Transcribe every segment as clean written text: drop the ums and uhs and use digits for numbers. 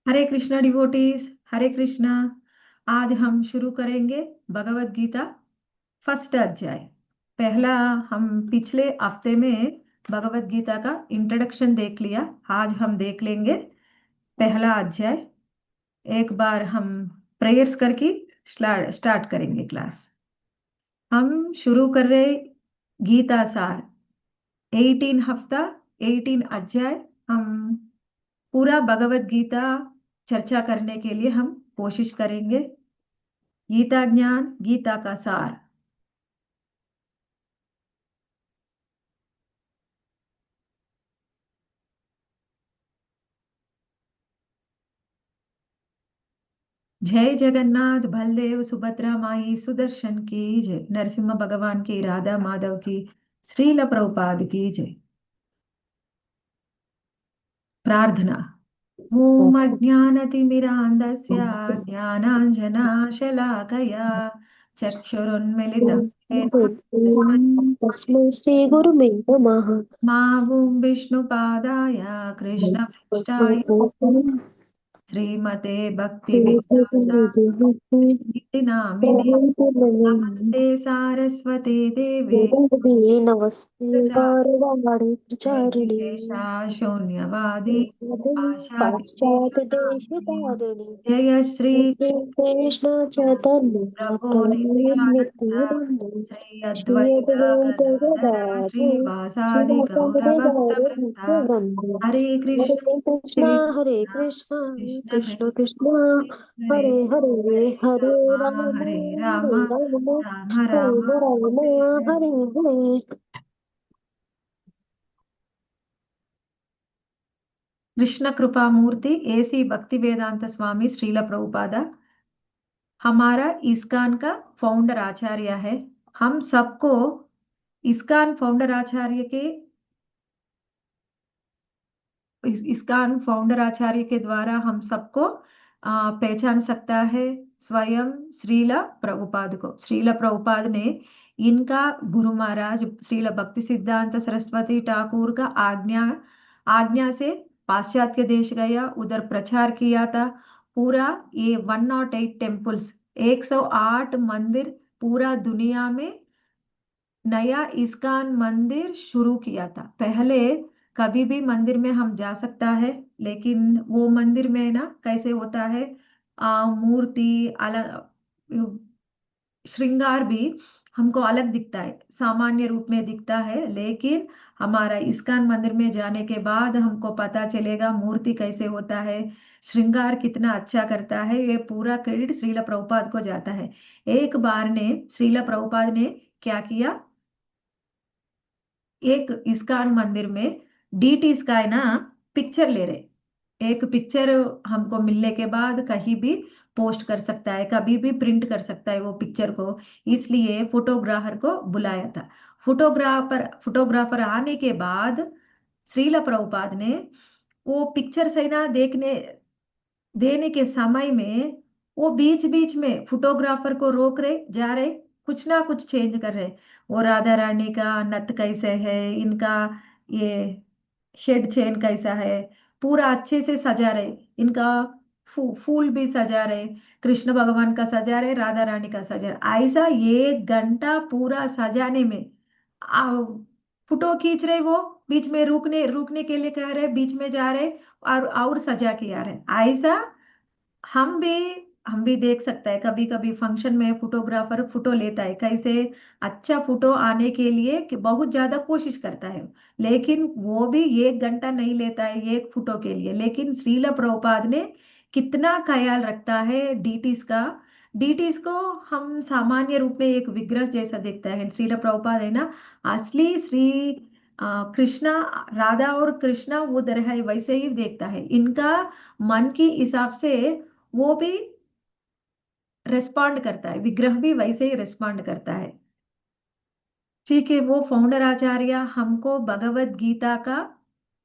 हरे Krishna devotees, हरे कृष्णा। आज हम शुरू करेंगे भगवत गीता फर्स्ट अध्याय। पहला, हम पिछले हफ्ते में भगवत गीता का इंट्रोडक्शन देख लिया। आज हम देख लेंगे पहला अध्याय। एक बार हम प्रेयर्स करके स्टार्ट करेंगे क्लास। हम शुरू कर रहे गीता सार 18 हफ्ता, 18 अध्याय। हम पूरा भगवत गीता चर्चा करने के लिए हम कोशिश करेंगे। गीता ज्ञान, गीता का सार। जय जगन्नाथ, बलदेव सुभद्रा माई सुदर्शन की जय। नरसिम्हा भगवान की, राधा माधव की, श्रील प्रभुपाद की जय। प्रार्थना। ओम अज्ञानतिमिरान्धस्य ज्ञानाञ्जनशलाकया चक्षुरुन्मिलितं येन तस्मै तस्मै श्री गुरुवे नमः। मां विष्णुपादाय कृष्णपृष्ठाय श्रीमते भक्तिवेदान्त नामिने नमस्ते सारस्वते देवे नमस्ते वारवाणी प्रचारिणे निर्विशेषा शून्यवादी पाश्चात्य देश पाश्चात्यदेशतारिणी। तारिणी। जय श्री श्री कृष्ण चैतन्य प्रभु प्रभु नित्यानंद, नित्यानंद श्री श्री अद्वैत अद्वैत गदाधर गदाधर श्रीवासादि गौर श्रीवासादि भक्त गौर वृंदा। भक्तवृंद। हरे कृष्ण, हरे कृष्णा हरे कृष्ण कृष्णा कृष्ण कृष्ण कृष्ण कृष्णा हरे हरे हरे, हरे हरे राम हरे राम हरे राम राम राम हरे राम हरे हरे। हरे हरे। कृष्ण कृपा मूर्ति ऐसी भक्ति वेदांत स्वामी श्रील प्रभुपादा हमारा इस्कॉन का फाउंडर आचार्य है। हम सबको इस्कॉन फाउंडर आचार्य के इस्कॉन फाउंडर आचार्य के द्वारा हम सबको पहचान सकता है। स्वयं श्रीला प्रभुपाद को, श्रीला प्रभुपाद ने इनका गुरु महाराज श्रीला भक्ति सिद्धांत सरस्वती ठाकुर का आज्ञा आज्ञा से पाश्चात्य देश गया, उधर प्रचार किया था। पूरा ये 108 टेम्पल्स, 108 मंदिर पूरा दुनिया में नया इस्कॉन मंदिर शुरू किया था। पहले कभी भी मंदिर में हम जा सकता है, लेकिन वो मंदिर में ना कैसे होता है, मूर्ति अलग, श्रृंगार भी हमको अलग दिखता है, सामान्य रूप में दिखता है। लेकिन हमारा इस्कॉन मंदिर में जाने के बाद हमको पता चलेगा मूर्ति कैसे होता है, श्रृंगार कितना अच्छा करता है। ये पूरा क्रेडिट श्रील प्रभुपाद को जाता है। एक बार ने श्रील प्रभुपाद ने क्या किया, एक इस्कॉन मंदिर में डीटी स्काई ना पिक्चर ले रहे। एक पिक्चर हमको मिलने के बाद कहीं भी पोस्ट कर सकता है, कभी भी प्रिंट कर सकता है वो पिक्चर को। इसलिए फोटोग्राफर को बुलाया था। फोटोग्राफर आने के बाद श्रील प्रभुपाद ने वो पिक्चर से ना देखने देने के समय में वो बीच बीच में फोटोग्राफर को रोक रहे, जा रहे, कुछ ना कुछ चेंज कर रहे। वो राधा रानी का नथ कैसे है, इनका ये हेड चेन कैसा है, पूरा अच्छे से सजा रहे। इनका फूल भी सजा रहे, कृष्ण भगवान का सजा रहे, राधा रानी का सजा रहे। ऐसा 1 घंटा पूरा सजाने में आ, फोटो खींच रहे वो, बीच में रुकने रुकने के लिए कह रहे, बीच में जा रहे और सजा के आ रहे। ऐसा हम भी हम भी देख सकते हैं। कभी कभी फंक्शन में फोटोग्राफर फोटो लेता है, कैसे अच्छा फोटो आने के लिए कि बहुत ज्यादा कोशिश करता है, लेकिन वो भी 1 घंटा नहीं लेता है एक फोटो के लिए। लेकिन श्रील प्रभुपाद ने कितना ख्याल रखता है डीटीज का। डीटीज को हम सामान्य रूप में एक विग्रह जैसा देखता है, श्रील प्रभुपाद है ना असली श्री कृष्णा, राधा और कृष्णा उधर है वैसे ही देखता है। इनका मन की हिसाब से वो भी रिस्पॉन्ड करता है, विग्रह भी वैसे ही रिस्पॉन्ड करता है। ठीक है, वो फाउंडर आचार्य हमको भगवत गीता का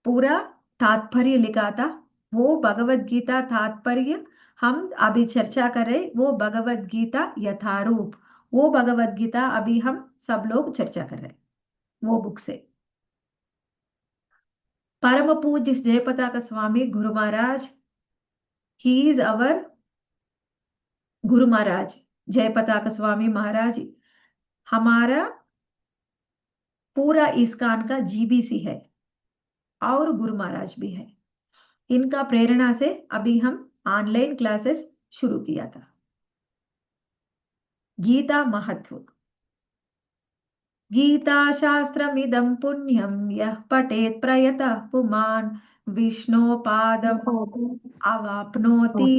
पूरा तात्पर्य लिखा था। वो भगवत गीता तात्पर्य हम अभी चर्चा करें, वो भगवत गीता यथारूप, वो भगवत गीता अभी हम सब लोग चर्चा कर रहे हैं वो बुक से। परम पूज्य जयपताका स्वामी Guru Maharaj he is our Guru Maharaj, जय पताका स्वामी महाराज हमारा पूरा इस्कॉन का जीबीसी है और गुरु महाराज भी है। इनका प्रेरणा से अभी हम ऑनलाइन क्लासेस शुरू किया था। गीता महत्व। गीता शास्त्रमिदं पुण्यं यः पठेत् प्रयतः पुमान् विष्णोपादम् अवाप्नोति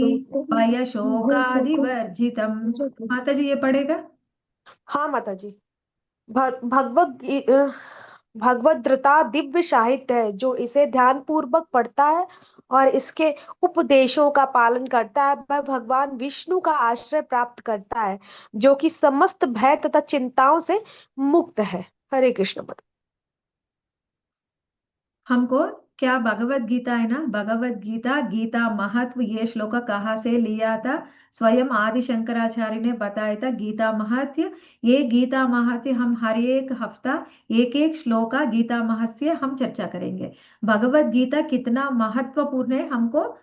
भयशोकादिवर्जितम्। माता जी ये पढ़ेगा। हाँ माता जी। भगवद्गीता दिव्य साहित्य है जो इसे ध्यान पूर्वक पढ़ता है और इसके उपदेशों का पालन करता है वह भगवान विष्णु का आश्रय प्राप्त करता है जो कि समस्त भय तथा चिंताओं से मुक्त है। हरे कृष्ण। हमको क्या भगवत गीता है ना, भगवत गीता गीता महत्व ये श्लोक कहाँ से लिया था? स्वयं आदि शंकराचार्य ने बताया था गीता महत्व। ये गीता महत्व हम हर एक हफ्ता एक एक श्लोक का गीता महत्व हम चर्चा करेंगे। भगवत गीता कितना महत्वपूर्ण है हमको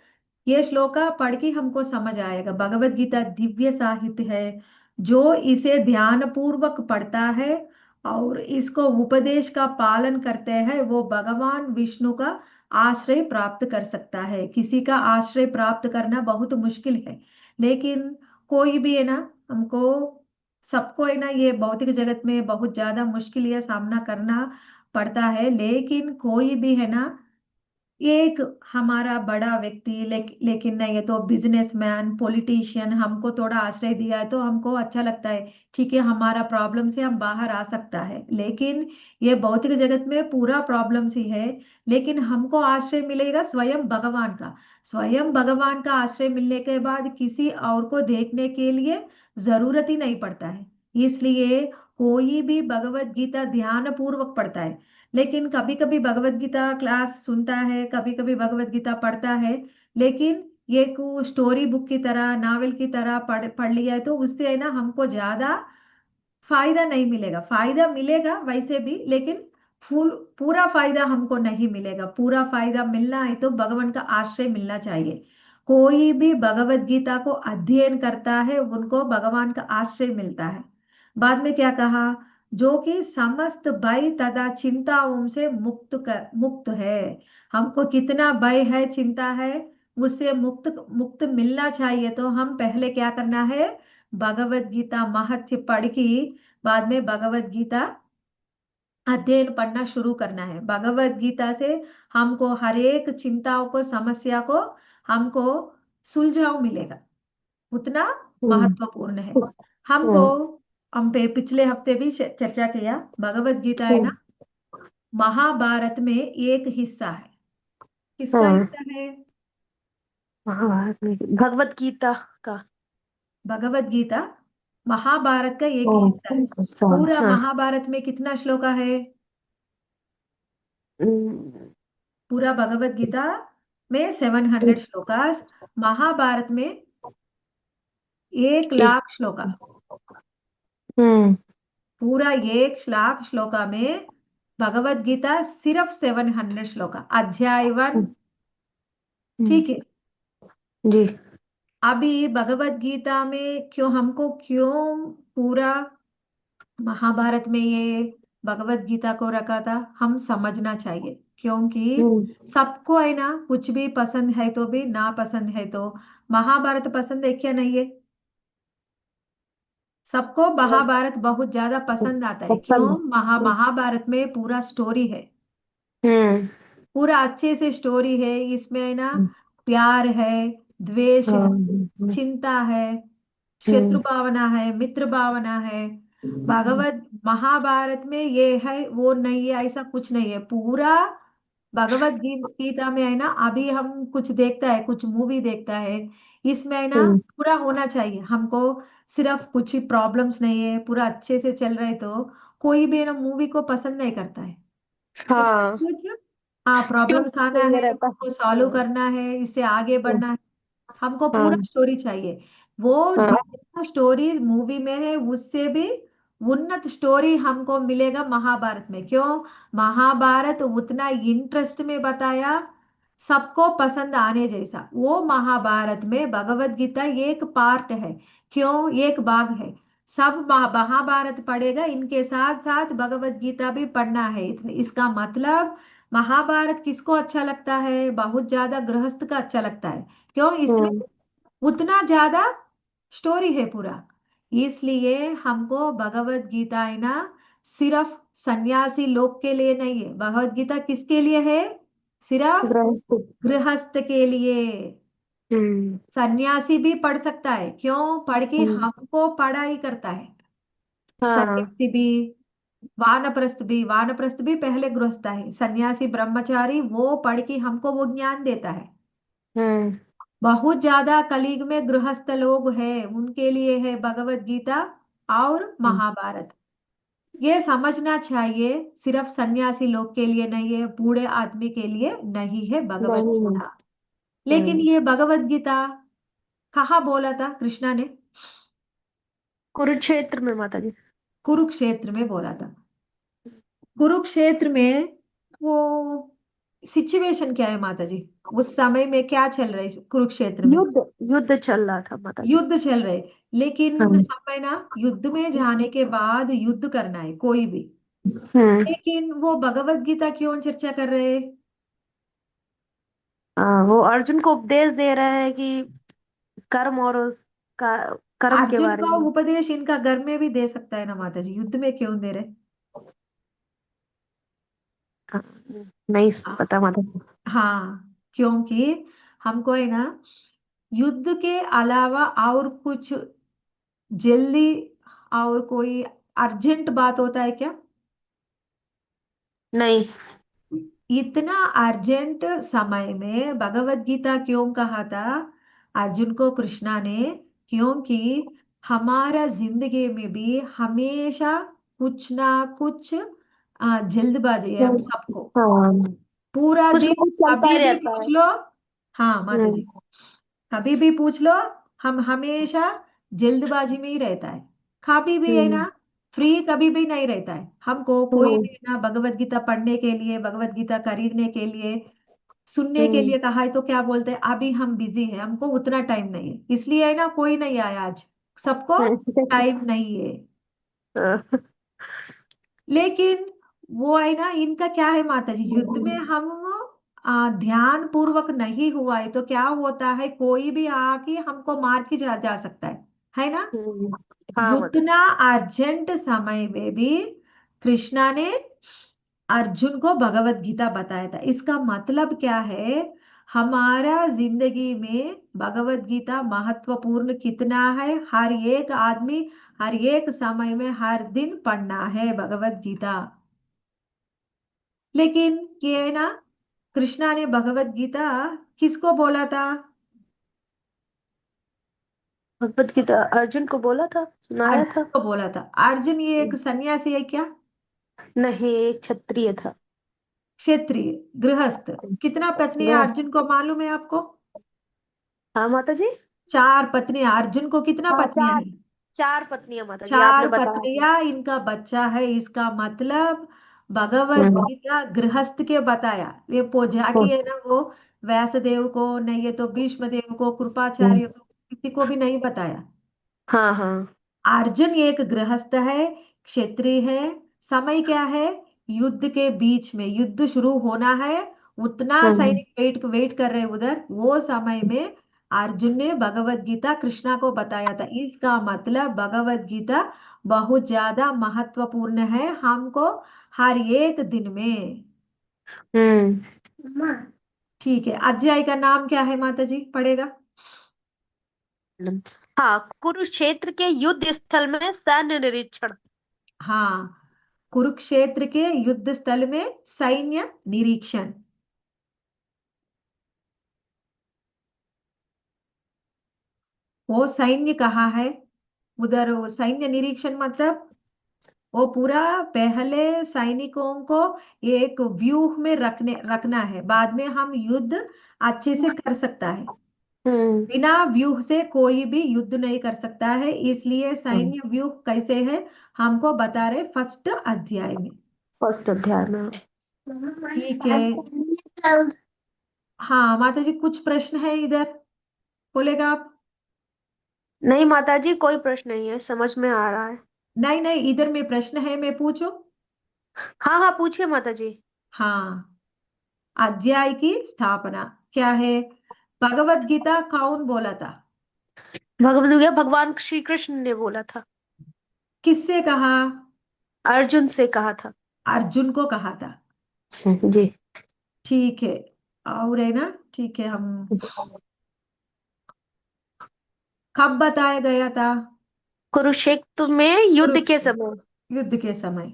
ये श्लोका पढ़ के हमको समझ आएगा। भगवत गीता दिव्य साहित्य है। जो इसे ध्यान पूर्वक पढ़ता है और इसको उपदेश का पालन करते हैं वो भगवान विष्णु का आश्रय प्राप्त कर सकता है। किसी का आश्रय प्राप्त करना बहुत मुश्किल है, लेकिन कोई भी है ना, हमको सबको है ना ये भौतिक जगत में बहुत ज्यादा मुश्किल या सामना करना पड़ता है, लेकिन कोई भी है ना एक हमारा बड़ा व्यक्ति लेकिन नहीं है तो बिजनेसमैन पॉलिटिशियन हमको थोड़ा आश्रय दिया है तो हमको अच्छा लगता है। ठीक है, हमारा प्रॉब्लम से हम बाहर आ सकता है, लेकिन ये भौतिक जगत में पूरा प्रॉब्लम ही है। लेकिन हमको आश्रय मिलेगा स्वयं भगवान का। स्वयं भगवान का आश्रय मिलने के बाद किसी और को देखने के लिए जरूरत ही नहीं पड़ता है। इसलिए कोई भी भगवत गीता ध्यान पूर्वक पढ़ता है। लेकिन कभी कभी भगवत गीता क्लास सुनता है, कभी कभी भगवत गीता पढ़ता है, लेकिन ये को स्टोरी बुक की तरह नावल की तरह पढ़ पढ़ लिया है तो उससे है ना हमको ज्यादा फायदा नहीं मिलेगा। फायदा मिलेगा वैसे भी, लेकिन फुल पूरा फायदा हमको नहीं मिलेगा। पूरा फायदा मिलना है तो भगवान का आश्रय मिलना चाहिए। कोई भी भगवत गीता को अध्ययन करता है उनको भगवान का आश्रय मिलता है। बाद में क्या कहा? जो कि समस्त भय तथा चिंताओं से मुक्त है। हमको कितना भय है चिंता है उससे मुक्त मुक्त मिलना चाहिए तो हम पहले क्या करना है? भगवत गीता महत्व पढ़ के बाद में भगवत गीता अध्ययन पढ़ना शुरू करना है। भगवत गीता से हमको हर एक चिंताओं को समस्या को हमको सुलझाव मिलेगा। उतना हम्म महत्वपूर्ण है हमको। हम्म हम पे पिछले हफ्ते भी चर्चा किया भगवत गीता है ना, महाभारत में एक हिस्सा है। किसका हाँ हिस्सा है? भगवत गीता का। भगवत गीता महाभारत का एक हिस्सा है। हाँ पूरा हाँ। महाभारत में कितना श्लोका है? हम्म, पूरा भगवत गीता में 700 श्लोकास। महाभारत में 1 लाख श्लोका। हम्म पूरा 1 लाख श्लोका में भगवत गीता सिर्फ 700 श्लोका, अध्याय 1। हम्म, ठीक है। जी अभी भगवत गीता में क्यों पूरा महाभारत में ये भगवत गीता को रखा था हम समझना चाहिए। क्योंकि हम्म सबको है ना कुछ भी पसंद है तो भी ना पसंद है तो महाभारत पसंद है क्या नहीं है? सबको महाभारत बहुत ज्यादा पसंद आता है। क्यों? पसंद महाभारत में पूरा स्टोरी है। हम्म पूरा अच्छे से स्टोरी है। इसमें है ना प्यार है, द्वेष है, चिंता है, शत्रु भावना है, मित्र भावना है। भागवत महाभारत में ये है वो नहीं है, ऐसा कुछ नहीं है। पूरा भगवत गीता में है ना, अभी हम कुछ देखता है कुछ मूवी देखता है इसमें है ना पूरा होना चाहिए हमको। सिर्फ कुछ ही प्रॉब्लम्स नहीं है, पूरा अच्छे से चल रहे तो कोई भी है ना मूवी को पसंद नहीं करता है। कुछ ना हाँ। कुछ हाँ प्रॉब्लम्स ट्विस्ट आना चाहिए है, रहता उसको है। सॉल्व करना है, इससे आगे बढ़ना है। हमको पूरा हाँ स्टोरी चाहिए। वो हाँ जितना स्टोरी मूवी में है उससे भी उन्नत स्टोरी हमको मिलेगा महाभारत में। क्यों? महाभारत उतना इंटरेस्ट में बताया, सबको पसंद आने जैसा, वो महाभारत में भगवत गीता एक पार्ट है। क्यों, एक भाग है। सब महाभारत पढ़ेगा, इनके साथ साथ भगवत गीता भी पढ़ना है। इसका मतलब महाभारत किसको अच्छा लगता है? बहुत ज्यादा गृहस्थ का अच्छा लगता है। क्यों? इसमें हम्म उतना ज्यादा स्टोरी है पूरा। इसलिए हमको भगवत गीता है ना, सिर्फ सन्यासी लोग के लिए नहीं है। भगवत गीता किसके लिए है? सिर्फ गृहस्थ। गृहस्थ के लिए। हम्म सन्यासी भी पढ़ सकता है। क्यों? पढ़ के हम्म, हमको पढ़ाई करता है। हाँ। सन्यासी भी, वानप्रस्थ भी पहले गृहस्थ है। सन्यासी ब्रह्मचारी वो पढ़ के हमको वो ज्ञान देता है। हम्म बहुत ज्यादा कलयुग में गृहस्थ लोग हैं, उनके लिए है भगवत गीता और हम्म, महाभारत। ये समझना चाहिए, सिर्फ सन्यासी लोग के लिए नहीं है, बूढ़े आदमी के लिए नहीं है भगवत नहीं। गीता। लेकिन हम्म ये भगवत गीता कहाँ बोला था कृष्णा ने? कुरुक्षेत्र में माता जी। कुरुक्षेत्र में बोला था। कुरुक्षेत्र में वो सिचुएशन क्या है माता जी? उस समय में क्या चल रहा है कुरुक्षेत्र में? युद्ध युद्ध चल रहा था माता जी। युद्ध चल रहे। लेकिन हाँ। हमें ना युद्ध में जाने के बाद युद्ध करना है कोई भी। हम्म लेकिन वो भगवत गीता क्यों चर्चा कर रहे हैं? वो अर्जुन को उपदेश दे रहे हैं कि कर्म और उसका कर्म के अर्जुन बारे का में। उपदेश इनका घर में भी दे सकता है ना माता जी, युद्ध में क्यों दे रहे? हाँ, नहीं पता माता जी। हाँ, क्योंकि हमको है ना युद्ध के अलावा और कुछ जल्दी और कोई अर्जेंट बात होता है क्या? नहीं। इतना अर्जेंट समय में भगवत गीता क्यों कहा था अर्जुन को कृष्णा ने? क्योंकि हमारा जिंदगी में भी हमेशा कुछ ना कुछ जल्दबाजी है हम सबको। हाँ, पूरा कुछ दिन ना कुछ चलता कभी ही भी रहता पूछ है। लो। हाँ माता जी, हम्म कभी भी पूछ लो, हम हमेशा जल्दबाजी में ही रहता है। कभी भी है हम्म ना फ्री कभी भी नहीं रहता है। हमको कोई हम्म भी ना भगवत गीता पढ़ने के लिए, भगवत गीता खरीदने के लिए, सुनने के हम्म लिए कहा है तो क्या बोलते हैं, अभी हम बिजी हैं, हमको उतना टाइम नहीं है। इसलिए है ना कोई नहीं आया आज, सबको टाइम नहीं है। हाँ, लेकिन वो है ना इनका क्या है माता जी, युद्ध में हम ध्यान पूर्वक नहीं हुआ है तो क्या होता है, कोई भी आके हमको मार के जा सकता है ना। हम्म, हाँ माता जी। उतना अर्जेंट समय में भी कृष्णा ने अर्जुन को भगवत गीता बताया था। इसका मतलब क्या है, हमारा जिंदगी में भगवत गीता महत्वपूर्ण कितना है। हर एक आदमी हर एक समय में हर दिन पढ़ना है भगवत गीता। लेकिन ये है ना कृष्णा ने भगवत गीता किसको बोला था? भगवत गीता अर्जुन को बोला था, सुनाया अर्जुन था। को बोला था। अर्जुन ये एक सन्यासी है क्या? नहीं, एक क्षत्रिय था। क्षेत्रीय, गृहस्थ। कितना पत्नी है गृह अर्जुन को मालूम है आपको? हाँ माता जी। 4 पत्नी। अर्जुन को कितना हाँ, पत्नियां चार। हैं? 4 पत्नियां माता जी, आपने चार बताया था। पत्नियां, इनका बच्चा है। इसका मतलब भगवत हम्म गीता गृहस्थ के बताया। ये जाके है ना वो व्यासदेव को नहीं, ये तो भीष्म देव को, हम्म, कृपाचार्य को, किसी को भी नहीं बताया। हाँ हाँ। अर्जुन एक गृहस्थ है, क्षत्रिय है। समय क्या है, युद्ध के बीच में युद्ध शुरू होना है, उतना हम्म सैनिक वेट वेट कर रहे उधर, वो समय में अर्जुन ने भगवत गीता कृष्णा को बताया था। इसका मतलब भगवत गीता बहुत ज्यादा महत्वपूर्ण है हमको हर एक दिन में। हम्म ठीक है, अध्याय का नाम क्या है माता जी, पढ़ेगा? हाँ, कुरुक्षेत्र के युद्ध स्थल में सैन्य निरीक्षण। हाँ, कुरुक्षेत्र के युद्ध स्थल में सैन्य निरीक्षण। वो सैन्य कहाँ है? उधर वो सैन्य निरीक्षण मतलब वो पूरा पहले सैनिकों को एक व्यूह में रखना है, बाद में हम युद्ध अच्छे से कर सकता है। हम्म बिना व्यूह से कोई भी युद्ध नहीं कर सकता है। इसलिए हम्म, सैन्य व्यूह कैसे है हमको बता रहे फर्स्ट अध्याय में। फर्स्ट अध्याय में। ठीक है। हाँ माता जी, कुछ प्रश्न है इधर, बोलेगा आप? नहीं माता जी, कोई प्रश्न नहीं है, समझ में आ रहा है। नहीं नहीं, इधर में प्रश्न है, मैं पूछूं? हाँ हाँ, पूछिए माता जी। हाँ, अध्याय की स्थापना क्या है? भगवत गीता कौन बोला था? भगवद गीता भगवान श्री कृष्ण ने बोला था। किससे कहा? अर्जुन से कहा था। अर्जुन को कहा था। जी। ठीक है। और है ना, ठीक है, हम कब बताया गया था? कुरुक्षेत्र में युद्ध के कुरुक्षेत्र, समय। युद्ध के समय।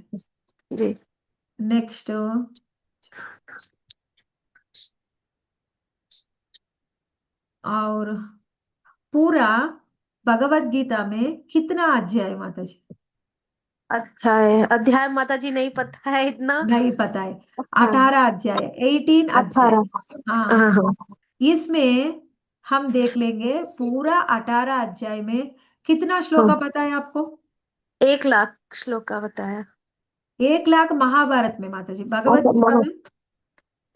जी। नेक्स्ट, और पूरा भगवत गीता में कितना अध्याय है माता जी? अच्छा है, अध्याय माता जी नहीं पता है इतना। नहीं पता है। हाँ। 18 अध्याय, 18 अध्याय। 18। हाँ हाँ, हाँ। इसमें हम देख लेंगे पूरा 18 अध्याय में कितना श्लोक हाँ, पता है आपको? 1 लाख श्लोक का बताया। 1 लाख महाभारत में माता जी, भगवत अच्छा, गीता में।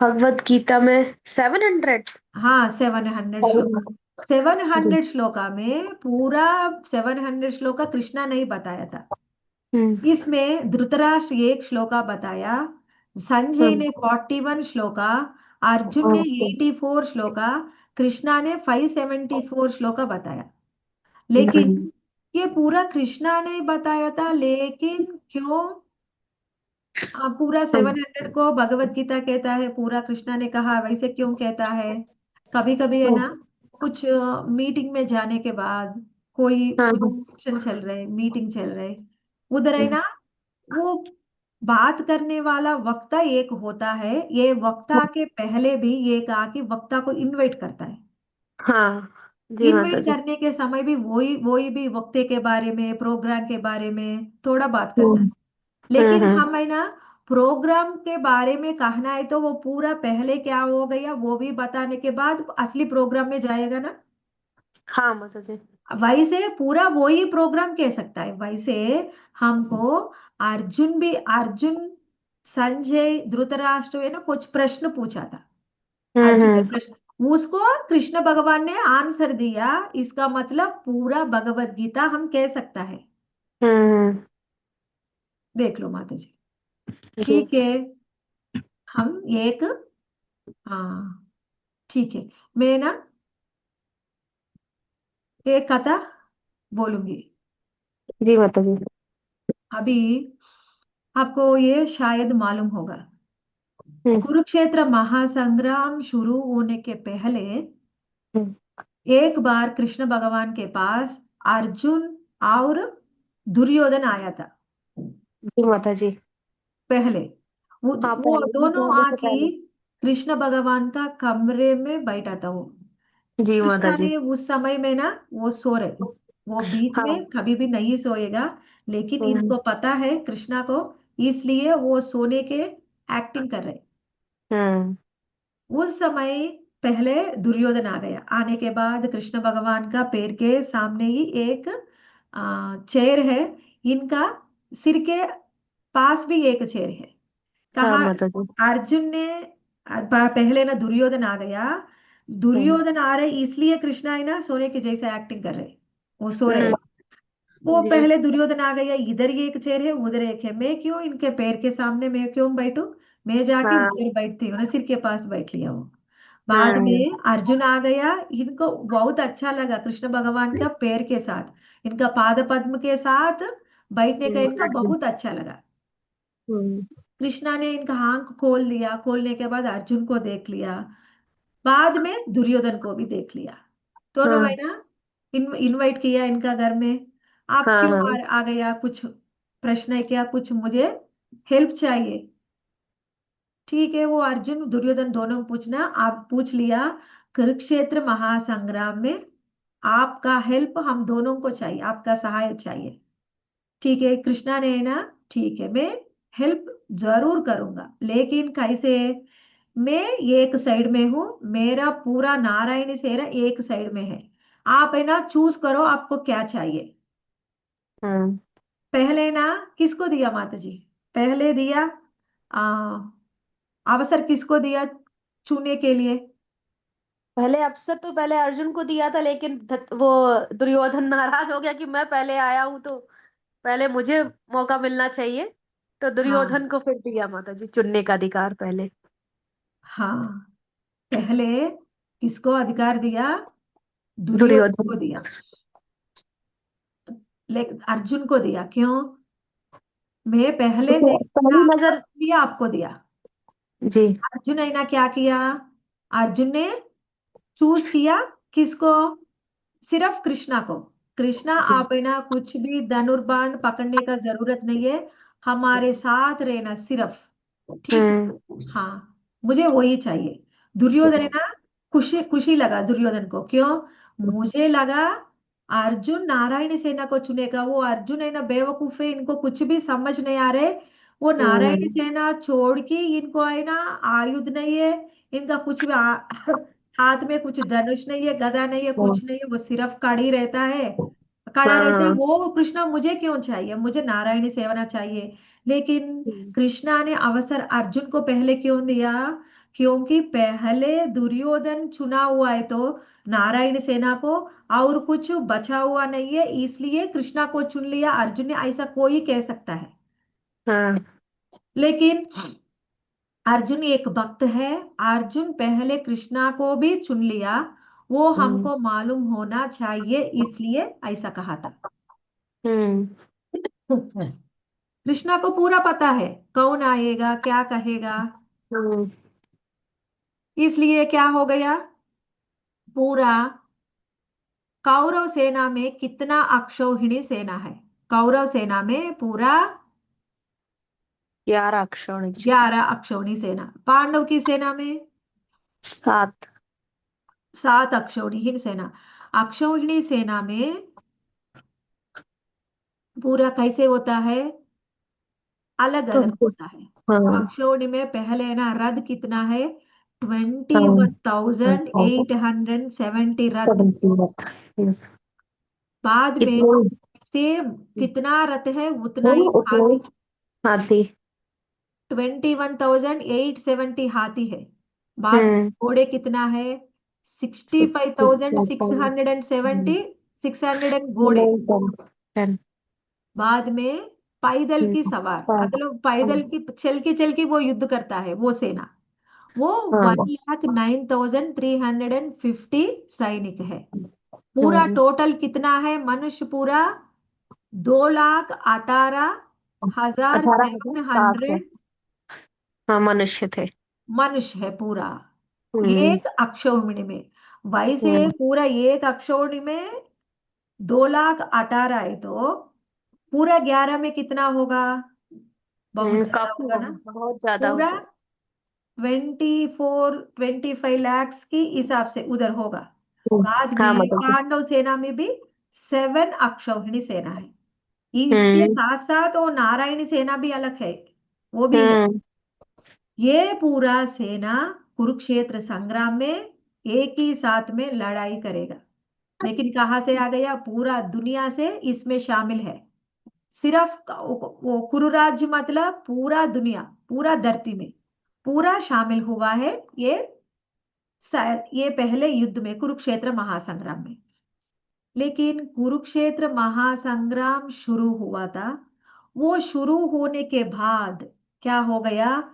भगवत गीता में 700। हाँ, 700 श्लोक। सेवन जी। हंड्रेड श्लोका में पूरा 700 श्लोका कृष्णा ने ही बताया था। हम्म इसमें धृतराष्ट्र एक श्लोका बताया, संजय हम्म। ने 41 श्लोका, अर्जुन ने ओके। 84 श्लोका, कृष्णा ने 574 श्लोका बताया। लेकिन हम्म ये पूरा कृष्णा ने बताया था, लेकिन क्यों पूरा हम्म 700 को भगवत गीता कहता है, पूरा कृष्णा ने कहा, वैसे क्यों कहता है? कभी कभी है ना, कुछ मीटिंग में जाने के बाद कोई हाँ कुछ हाँ। फंक्शन चल रहे, मीटिंग चल रहे, उधर है हम्म, ना, वो बात करने वाला वक्ता एक होता है, ये वक्ता के पहले भी ये कहा कि वक्ता को इनवाइट करता है। हाँ जी माता इनवाइट जी। करने के समय भी वही वही भी वक्ते के बारे में, प्रोग्राम के बारे में थोड़ा बात करता है। हम्म लेकिन हम्म। हम है ना, प्रोग्राम के बारे में कहना है तो वो पूरा पहले क्या हो गया वो भी बताने के बाद असली प्रोग्राम में जाएगा ना। हाँ माता जी। वैसे पूरा वही प्रोग्राम कह सकता है वैसे। हमको अर्जुन, संजय, धृतराष्ट्र है ना, कुछ प्रश्न पूछा था। अर्जुन ने हम्म। प्रश्न, उसको कृष्ण भगवान ने आंसर दिया। इसका मतलब पूरा भगवत गीता हम कह सकता है। हम्म। देख लो माता जी। जी। ठीक है, हम एक, हाँ ठीक है, मैं ना एक कथा बोलूंगी जी माता जी। अभी। आपको ये शायद मालूम होगा, हम्म कुरुक्षेत्र महासंग्राम शुरू होने के पहले हम्म। एक बार कृष्ण भगवान के पास अर्जुन और दुर्योधन आया था। जी माता जी। पहले हाँ, वो पहले युद्ध दोनों होने से आके पहले। कृष्ण भगवान का कमरे में बैठा था वो। जी माता कृष्णा जी। ने उस समय में ना, वो सो रहे, वो बीच हाँ। में कभी भी नहीं सोएगा, लेकिन हम्म इनको पता है कृष्णा को, इसलिए वो सोने के एक्टिंग कर रहे। हम्म। उस समय पहले दुर्योधन आ गया, आने के बाद कृष्ण भगवान का पैर के सामने ही एक चेयर है, इनका सिर के पास भी एक चेयर है। हाँ कहा, माता जी। अर्जुन ने पहले ना दुर्योधन आ गया, हम्म दुर्योधन आ रहे इसलिए कृष्णा है ना सोने की जैसे एक्टिंग कर रहे, वो सो रहे। हम्म। वो जी। पहले दुर्योधन आ गया, इधर ये एक चेयर है उधर एक है, मैं क्यों इनके पैर के सामने मैं क्यों बैठूं? मैं जाके हाँ। उधर बैठती हूँ ना, सिर के पास बैठ लिया वो। बाद हम्म में अर्जुन आ गया, इनको बहुत अच्छा लगा कृष्ण भगवान का पैर के साथ, इनका पाद पद्म के साथ बैठने का इनका हम्म बहुत अच्छा लगा। हम्म। कृष्णा ने इनका आंख खोल दिया, खोलने के बाद अर्जुन को देख लिया, बाद में दुर्योधन को भी देख लिया। दोनों है हाँ ना, इनवाइट किया इनका घर में। आप हाँ। क्यों हाँ। आ गया, कुछ प्रश्न है क्या, कुछ मुझे हेल्प चाहिए? ठीक है, वो अर्जुन दुर्योधन दोनों पूछना, आप पूछ लिया, कुरुक्षेत्र महासंग्राम में आपका हेल्प हम दोनों को चाहिए, आपका सहाय चाहिए। ठीक है, कृष्णा ने ना, ठीक है मैं हेल्प जरूर करूंगा, लेकिन कैसे? मैं एक साइड में हूँ, मेरा पूरा नारायणी सेना एक साइड में है, आप है ना चूज करो आपको क्या चाहिए। हम्म। पहले ना किसको दिया माता जी? पहले दिया, आ, अवसर किसको दिया चुनने के लिए? पहले अवसर तो पहले अर्जुन को दिया था, लेकिन वो दुर्योधन नाराज हो गया कि मैं पहले आया हूं तो पहले मुझे मौका मिलना चाहिए। तो हाँ दुर्योधन को फिर दिया माता जी चुनने का अधिकार पहले। हाँ, पहले किसको अधिकार दिया? दुर्योधन दुर्योधन। को दिया। लेकिन अर्जुन को दिया क्यों? मैं पहले तो देखना पहली नजर। इसलिए आपको दिया। जी। अर्जुन ने ना क्या किया? अर्जुन ने चूज किया किसको? सिर्फ कृष्णा को। कृष्णा, जी। आप है ना कुछ भी धनुर्बाण पकड़ने का जरूरत नहीं है, हमारे साथ रहना सिर्फ। ठीक है। हम्म। हाँ, मुझे वही चाहिए। दुर्योधन है ना, खुशी खुशी लगा दुर्योधन को क्यों? मुझे लगा अर्जुन नारायण सेना को चुनेगा। वो अर्जुन है ना बेवकूफ है, इनको कुछ भी समझ नहीं आ रहे। वो नारायण हम्म। सेना छोड़ के, इनको है ना आयुध नहीं है, इनका कुछ भी हाथ में कुछ धनुष नहीं है, गदा नहीं है, कुछ नहीं है, वो सिर्फ कड़ी रहता है। खड़ा रहते हैं हाँ। वो। कृष्णा मुझे क्यों चाहिए? मुझे नारायणी सेवना चाहिए। लेकिन कृष्णा ने अवसर अर्जुन को पहले क्यों दिया? क्योंकि पहले दुर्योधन चुना हुआ है तो नारायण सेना को और कुछ बचा हुआ नहीं है, इसलिए कृष्णा को चुन लिया अर्जुन ने, ऐसा कोई कह सकता है। हाँ। लेकिन अर्जुन एक भक्त है, अर्जुन पहले कृष्णा को भी चुन लिया। वो हम्म। हमको मालूम होना चाहिए, इसलिए ऐसा कहा था। हम्म। कृष्णा को पूरा पता है कौन आएगा क्या कहेगा, हम्म। इसलिए क्या हो गया? पूरा कौरव सेना में कितना अक्षौहिणी सेना है? कौरव सेना में पूरा 11 अक्षर। 11 अक्षौहिणी सेना। पांडव की सेना में 7। 7 अक्षौहिणी सेना। अक्षौहिणी सेना में पूरा कैसे होता है? अलग अलग होता है। हाँ। अक्षौहिणी में पहले है ना रथ कितना है? ट्वेंटी हाँ। One thousand eight hundred seventy रथ। 17। यस। बाद में इतने सेम कितना रथ है उतना हो, ही उतने हाथी। ही हाथी। 21,870 हाथी है। बाद में हम्म। घोड़े कितना है? 65,670। 600 घोड़े। 10। बाद में पैदल की सवार, मतलब पैदल की चल के वो युद्ध करता है वो सेना। वो हाँ। 1,09,350 सैनिक है। पूरा हम्म। टोटल कितना है मनुष्य? पूरा 2,18,700 18,700। हाँ, मनुष्य थे। मनुष्य है पूरा हम्म। एक अक्षौहिणी में। वैसे हम्म। पूरा एक अक्षौहिणी में 2,18,000 है तो पूरा 11 में कितना होगा? बहुत ज्यादा काफी होगा होगा, ना। बहुत ज्यादा हो पूरा जाए। 24-25 lakhs की हिसाब से उधर होगा। बाद हाँ में मतलब जी। पांडव सेना में भी 7 अक्षौहिणी सेना है। इसके हम्म। साथ साथ वो नारायणी सेना भी अलग है, वो भी है। हम्म। ये पूरा सेना कुरुक्षेत्र संग्राम में एक ही साथ में लड़ाई करेगा। लेकिन कहाँ से आ गया? पूरा दुनिया से इसमें शामिल है। सिर्फ वो कुरु राज्य मतलब पूरा दुनिया, पूरा धरती में पूरा शामिल हुआ है। ये ये पहले युद्ध में कुरुक्षेत्र महासंग्राम में। लेकिन कुरुक्षेत्र महासंग्राम शुरू हुआ था, वो शुरू होने के बाद क्या हो गया?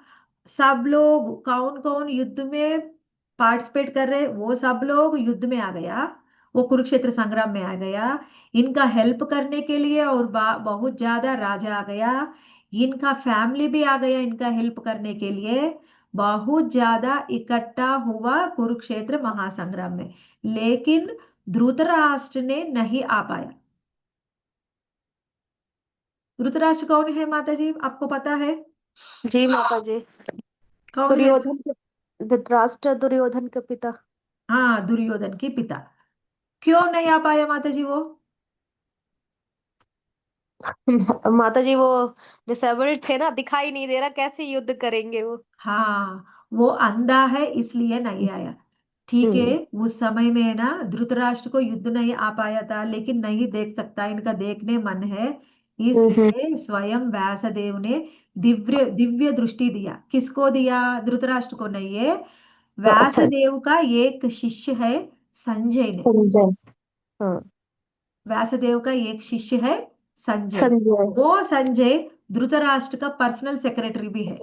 सब लोग कौन कौन युद्ध में पार्टिसिपेट कर रहे, वो सब लोग युद्ध में आ गया, वो कुरुक्षेत्र संग्राम में आ गया। इनका हेल्प करने के लिए और बहुत ज्यादा राजा आ गया। इनका फैमिली भी आ गया इनका हेल्प करने के लिए। बहुत ज्यादा इकट्ठा हुआ कुरुक्षेत्र महासंग्राम में। लेकिन धृतराष्ट्र ने नहीं आ पाया। धृतराष्ट्र कौन है माता जी, आपको पता है? जी माता जी। कौन है? दुर्योधन के धृतराष्ट्र, दुर्योधन के पिता। हाँ, दुर्योधन के पिता। क्यों नहीं आ पाया माता जी वो? माता जी वो डिसेबल्ड थे ना, दिखाई नहीं दे रहा, कैसे युद्ध करेंगे वो। हाँ, वो अंधा है इसलिए नहीं आया। ठीक है। हम्म। उस समय में ना धृतराष्ट्र को युद्ध नहीं आ पाया था, लेकिन नहीं देख सकता, इनका देखने मन है, हम्म। इसलिए स्वयं व्यासदेव ने दिव्य दिव्य दृष्टि दिया। किसको दिया? धृतराष्ट्र को नहीं है, व्यासदेव का एक शिष्य है संजय ने। संजय। हाँ। व्यासदेव का एक शिष्य है संजय। संजय। वो संजय धृतराष्ट्र का पर्सनल सेक्रेटरी भी है।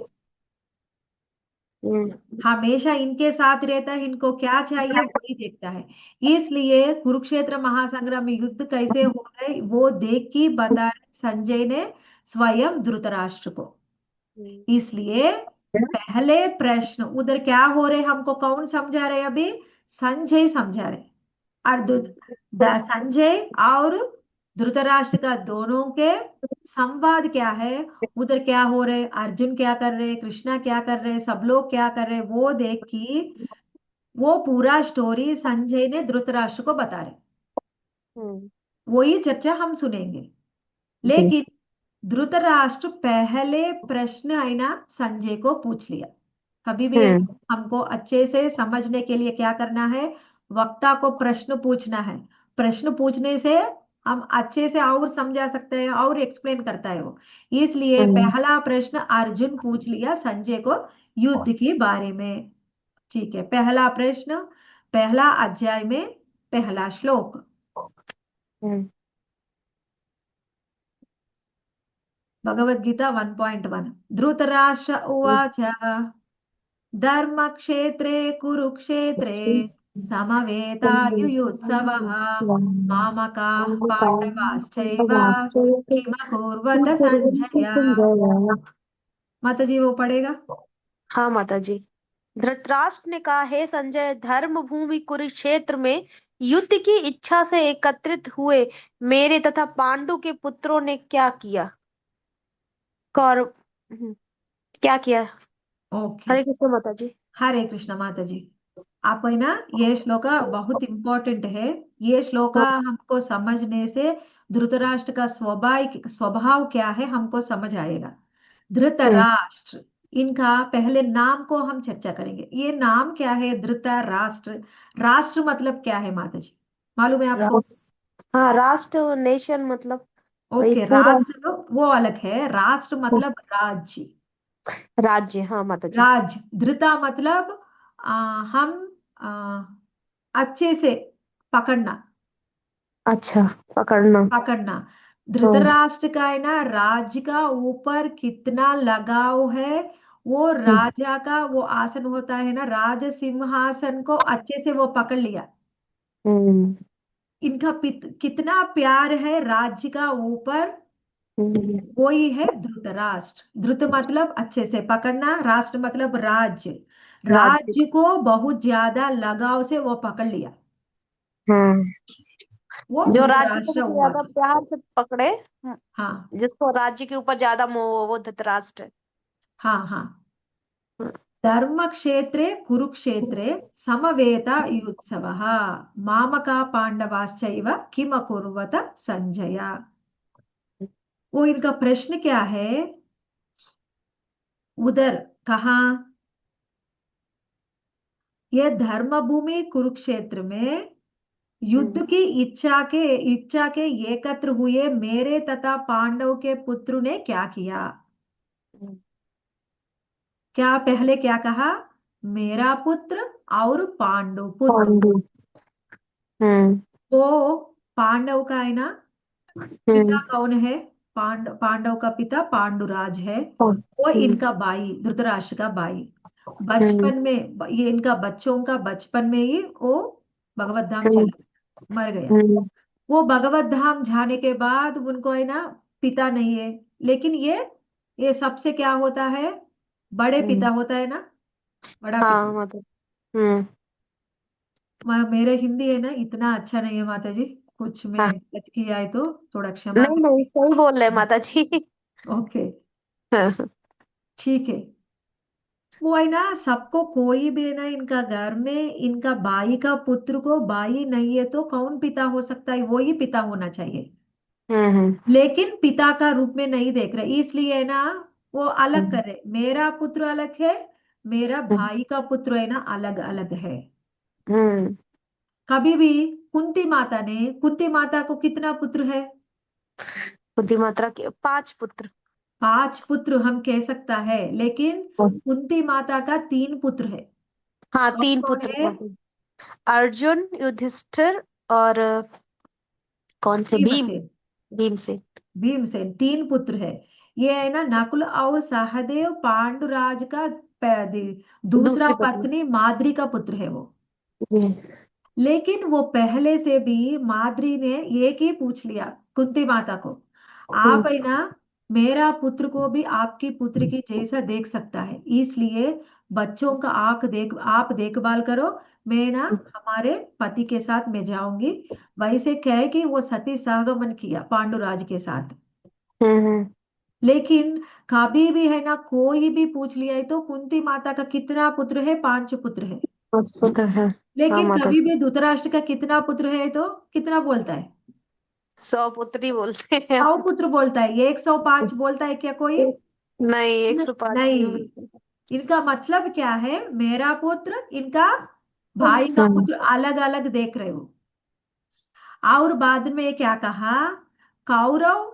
हम्म। हमेशा इनके साथ रहता है, इनको क्या चाहिए वही देखता है। इसलिए कुरुक्षेत्र महासंग्राम में युद्ध कैसे हो रहे वो देख के बता रहे संजय ने स्वयं धृतराष्ट्र को। इसलिए पहले प्रश्न उधर क्या हो रहे हमको कौन समझा रहे, अभी संजय समझा रहे। और संजय और धृतराष्ट्र का दोनों के संवाद क्या है, उधर क्या हो रहे, अर्जुन क्या कर रहे, कृष्णा क्या कर रहे, सब लोग क्या कर रहे, वो देख के वो पूरा स्टोरी संजय ने धृतराष्ट्र को बता रहे। हम्म। वही चर्चा हम सुनेंगे। लेकिन धृतराष्ट्र पहले प्रश्न है ना संजय को पूछ लिया। कभी भी है हम्म। ना हमको अच्छे से समझने के लिए क्या करना है, वक्ता को प्रश्न पूछना है। प्रश्न पूछने से हम अच्छे से और समझा सकते हैं और एक्सप्लेन करता है वो। इसलिए हम्म। पहला प्रश्न अर्जुन पूछ लिया संजय को युद्ध के बारे में। ठीक है, पहला प्रश्न, पहला अध्याय में पहला श्लोक। हम्म। भगवद गीता 1.1। धृतराष्ट्र उवाच धर्मक्षेत्रे कुरुक्षेत्रे समवेतायुयुत्सवः मामकाः पांडवाश्चैव किमकुर्वत संजय। संजय। माता जी वो पढ़ेगा। हाँ माता जी। धृतराष्ट्र ने कहा, हे संजय, धर्म भूमि कुरुक्षेत्र में युद्ध की इच्छा से एकत्रित हुए मेरे तथा पांडु के पुत्रों ने क्या किया? कौरव। क्या किया? ओके, हरे कृष्ण माता जी। हरे कृष्ण माता जी। आप है ना ये श्लोका बहुत इंपॉर्टेंट है। ये श्लोका हाँ। हमको समझने से धृतराष्ट्र का स्वाभाविक स्वभाव क्या है हमको समझ आएगा। हम्म। धृतराष्ट्र, इनका पहले नाम को हम चर्चा करेंगे। ये नाम क्या है धृतराष्ट्र? राष्ट्र मतलब क्या है माता जी, मालूम है आपको? हाँ, राष्ट्र नेशन मतलब वही ओके, पूरा राष्ट्र तो वो अलग है, राष्ट्र मतलब राज्य। राज्य। हाँ माता जी। राज्य, धृता मतलब हम आ, अच्छे से पकड़ना। अच्छा, पकड़ना। पकड़ना। हाँ। धृतराष्ट्र का है ना राज्य का ऊपर कितना लगाव है। वो हम्म। राजा का वो आसन होता है ना, राज सिंहासन को अच्छे से वो पकड़ लिया। हम्म। इनका कितना प्यार है राज्य का ऊपर, हम्म। वही है धृतराष्ट्र। धृत मतलब अच्छे से पकड़ना, राष्ट्र मतलब राज्य। राज्य। राज्य को बहुत ज्यादा लगाव से वो पकड़ लिया, हाँ, वो जो राज्य को धृतराष्ट्र सबसे हुआ। ज्यादा प्यार से पकड़े। हाँ जिसको राज्य के ऊपर ज्यादा मोह, वो धृतराष्ट्र है। हाँ हाँ। धर्मक्षेत्रे कुरुक्षेत्रे समवेता युत्सवः मामका पांडवाश्चैव किम अकुर्वत संजय। वो इनका प्रश्न क्या है, उधर कहा, यह धर्म भूमि कुरुक्षेत्र में युद्ध की इच्छा के एकत्र हुए मेरे तथा पांडव के पुत्र ने क्या किया। हम्म। क्या पहले क्या कहा, मेरा पुत्र और पांडु पुत्र। पांडु। हम्म। वो पांडव का है ना पिता हम्म। कौन है, पांडव का पिता पांडुराज है। वो हम्म। इनका भाई, धृतराष्ट्र का भाई। हम्म। बचपन में ये इनका बच्चों का बचपन में ही वो भगवत धाम हम्म। चला, मर गया। हम्म। वो भगवत धाम जाने के बाद उनको है ना पिता नहीं है। लेकिन ये सबसे क्या होता है, बड़े हम्म। पिता होता है ना, बड़ा हाँ पिता। मतलब। हम्म। मेरा हिंदी है ना इतना अच्छा नहीं है माता जी, कुछ में हाँ। गलत किया है तो थोड़ा क्षमा नहीं कर। नहीं, सही बोल रहे हैं माता जी। ओके, हाँ। ठीक है। वो है ना सबको कोई भी है ना इनका घर में इनका भाई का पुत्र को भाई नहीं है तो कौन पिता हो सकता है, वो ही पिता होना चाहिए। हम्म। लेकिन पिता का रूप में नहीं देख रहे, इसलिए है ना वो अलग हम्म। कर रहे, मेरा पुत्र अलग है, मेरा हम्म। भाई का पुत्र है ना अलग अलग है। हम्म। कभी भी कुंती माता को कितना पुत्र है? बुद्धिमात्रा के 5 पुत्र। 5 पुत्र हम कह सकता है, लेकिन कुंती माता का 3 पुत्र है। हाँ, कौन 3 कौन पुत्र है? थे। अर्जुन, युधिष्ठिर और कौन थे? भीम। भीमसेन। भीमसेन। भीमसेन 3 पुत्र है। ये है ना नकुल और सहदेव पांडुराज का दूसरा दूसरी पत्नी। पत्नी माद्री का पुत्र है वो। जी। लेकिन वो पहले से भी माद्री ने एक ही पूछ लिया कुंती माता को, आप हम्म। है ना मेरा पुत्र को भी आपकी पुत्र की जैसा देख सकता है, इसलिए बच्चों का आप देखभाल करो, मैं ना हमारे पति के साथ मैं जाऊंगी। वैसे कह के वो सती सहगमन किया पांडुराज के साथ। हम्म। लेकिन कभी भी है ना कोई भी पूछ लिया है तो कुंती माता का कितना पुत्र है? 5 पुत्र है। 5 पुत्र है। हाँ लेकिन माता कभी जी। भी धृतराष्ट्र का कितना पुत्र है तो कितना बोलता है? 100 पुत्र ही बोलते हैं। 100 पुत्र बोलता है, ये 105 बोलता है क्या कोई? नहीं, 105 नहीं नहीं। बोलते। इनका मतलब क्या है? मेरा पुत्र, इनका भाई का हाँ। पुत्र अलग अलग देख रहे हो। और बाद में क्या कहा? कौरव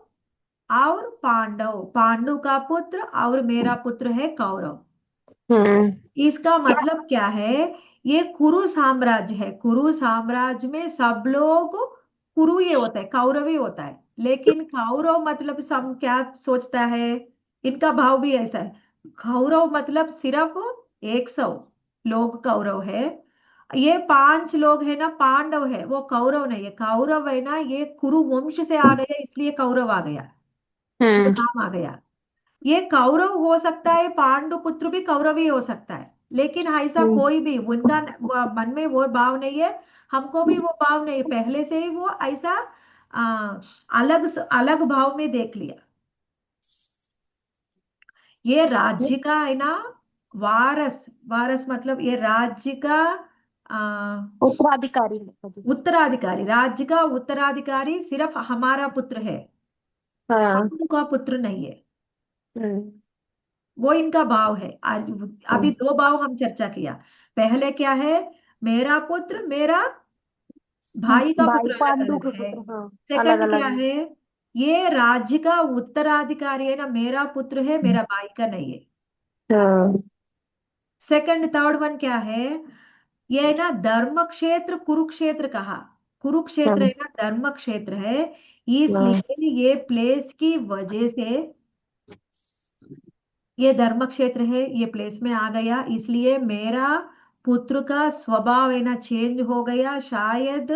और पांडव, पांडु का पुत्र और मेरा पुत्र है कौरव। हम्म। इसका मतलब क्या है? ये कुरु साम्राज्य है, कुरु साम्राज्य में सब लोग कुरु ही होता है, कौरव ही होता है। लेकिन कौरव मतलब सब क्या सोचता है? इनका भाव भी ऐसा है, कौरव मतलब सिर्फ 100 लोग कौरव है। ये 5 लोग है ना पांडव है, वो कौरव नहीं है। कौरव है ना ये कुरु वंश से आ गया, इसलिए कौरव आ गया, ये हम्म। नाम आ गया। ये कौरव हो सकता है, पांडु पुत्र भी कौरव ही हो सकता है। लेकिन ऐसा कोई भी उनका मन में वो भाव नहीं है, हमको भी वो भाव नहीं है। पहले से ही वो ऐसा आ, अलग अलग भाव में देख लिया। ये राज्य का है ना वारस, वारस मतलब ये राज्य का आ, उत्तराधिकारी माता जी। उत्तराधिकारी, राज्य का उत्तराधिकारी सिर्फ हमारा पुत्र है, हाँ। पांडु का पुत्र नहीं है। हम्म। वो इनका भाव है। आज अभी हम्म। 2 भाव हम चर्चा किया। पहले क्या है? मेरा पुत्र, मेरा भाई का भाई पुत्र अलग पांडु अलग के है। पुत्र, हाँ। अलग सेकंड क्या अलग। है? ये राज्य का उत्तराधिकारी है ना, मेरा पुत्र है, मेरा भाई का नहीं है। हाँ। सेकंड थर्ड वन क्या है? ये है ना धर्म क्षेत्र कुरुक्षेत्र कहा। कुरुक्षेत्र है हाँ। ना धर्म क्षेत्र है, हाँ। इसलिए ये प्लेस की वजह से ये धर्म क्षेत्र है, ये प्लेस में आ गया, इसलिए मेरा पुत्र का स्वभाव है ना चेंज हो गया। शायद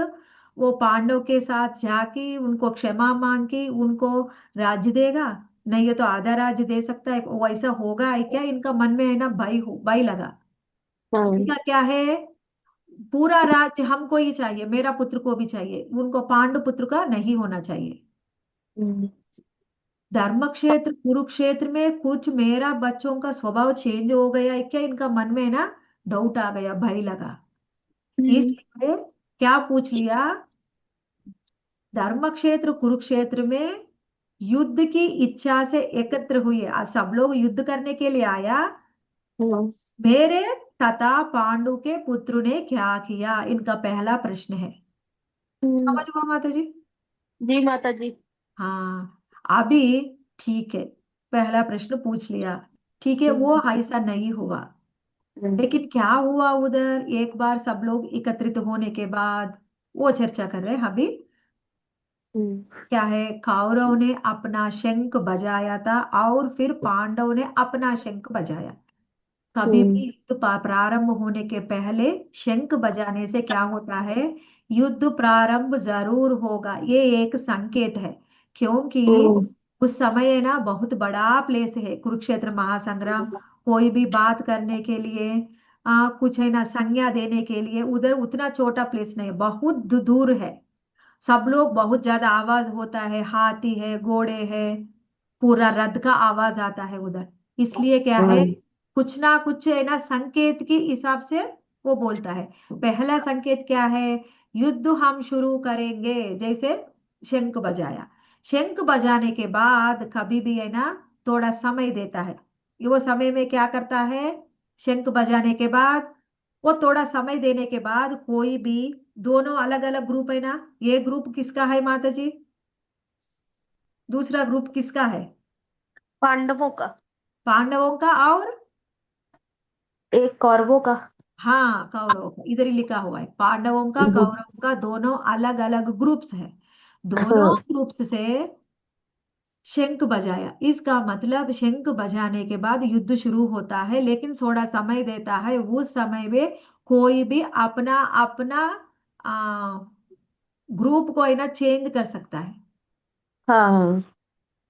वो पांडव के साथ जाके उनको क्षमा मांग के उनको राज्य देगा, नहीं है तो आधा राज्य दे सकता है, वो ऐसा होगा है क्या? इनका मन में है ना भय लगा। हाँ। इनका क्या है? पूरा राज्य हमको ही चाहिए, मेरा पुत्र को भी चाहिए, उनको पांडु पुत्र का नहीं होना चाहिए। हम्म। धर्म क्षेत्र कुरुक्षेत्र में कुछ मेरा बच्चों का स्वभाव चेंज हो गया है क्या? इनका मन में ना डाउट आ गया, भय लगा। इसलिए क्या पूछ लिया? धर्म क्षेत्र कुरुक्षेत्र में युद्ध की इच्छा से एकत्र हुए, आज सब लोग युद्ध करने के लिए आया। हम्म। मेरे तथा पांडु के पुत्र ने क्या किया? इनका पहला प्रश्न है। हम्म। समझ हुआ माता जी? जी माता जी। हाँ। अभी ठीक है, पहला प्रश्न पूछ लिया, ठीक है, वो हम्म। ऐसा नहीं हुआ। हम्म। लेकिन क्या हुआ उधर? एक बार सब लोग एकत्रित होने के बाद वो चर्चा कर रहे हैं अभी। हम्म। क्या है? कौरव ने अपना शंख बजाया था और फिर पांडव ने अपना शंख बजाया। कभी हम्म। भी युद्ध प्रारंभ होने के पहले शंख बजाने से क्या होता है? युद्ध प्रारंभ जरूर होगा, ये एक संकेत है। क्योंकि हम्म। उस समय है ना बहुत बड़ा प्लेस है कुरुक्षेत्र महासंग्राम। कोई भी बात करने के लिए कुछ है ना संज्ञा देने के लिए उधर उतना छोटा प्लेस नहीं है, बहुत दूर है। सब लोग बहुत ज्यादा आवाज होता है, हाथी है, घोड़े है, पूरा रथ का आवाज आता है उधर। इसलिए क्या है? हम्म। कुछ ना कुछ है ना संकेत के हिसाब से वो बोलता है। पहला संकेत क्या है? युद्ध हम शुरू करेंगे, जैसे शंख बजाया। शंख बजाने के बाद कभी भी है ना थोड़ा समय देता है। ये वो समय में क्या करता है? शंख बजाने के बाद वो थोड़ा समय देने के बाद कोई भी दोनों अलग अलग ग्रुप है ना, ये ग्रुप किसका है माता जी? दूसरा ग्रुप किसका है? पांडवों का। पांडवों का। और एक कौरवों का। हाँ, कौरवों का इधर ही लिखा हुआ है, पांडवों का कौरवों का दोनों अलग अलग ग्रुप्स है, दोनों हाँ ग्रुप्स से शंख बजाया। इसका मतलब शंख बजाने के बाद युद्ध शुरू होता है, लेकिन थोड़ा समय देता है। उस समय में कोई भी अपना अपना ग्रुप को है ना चेंज कर सकता है। हाँ।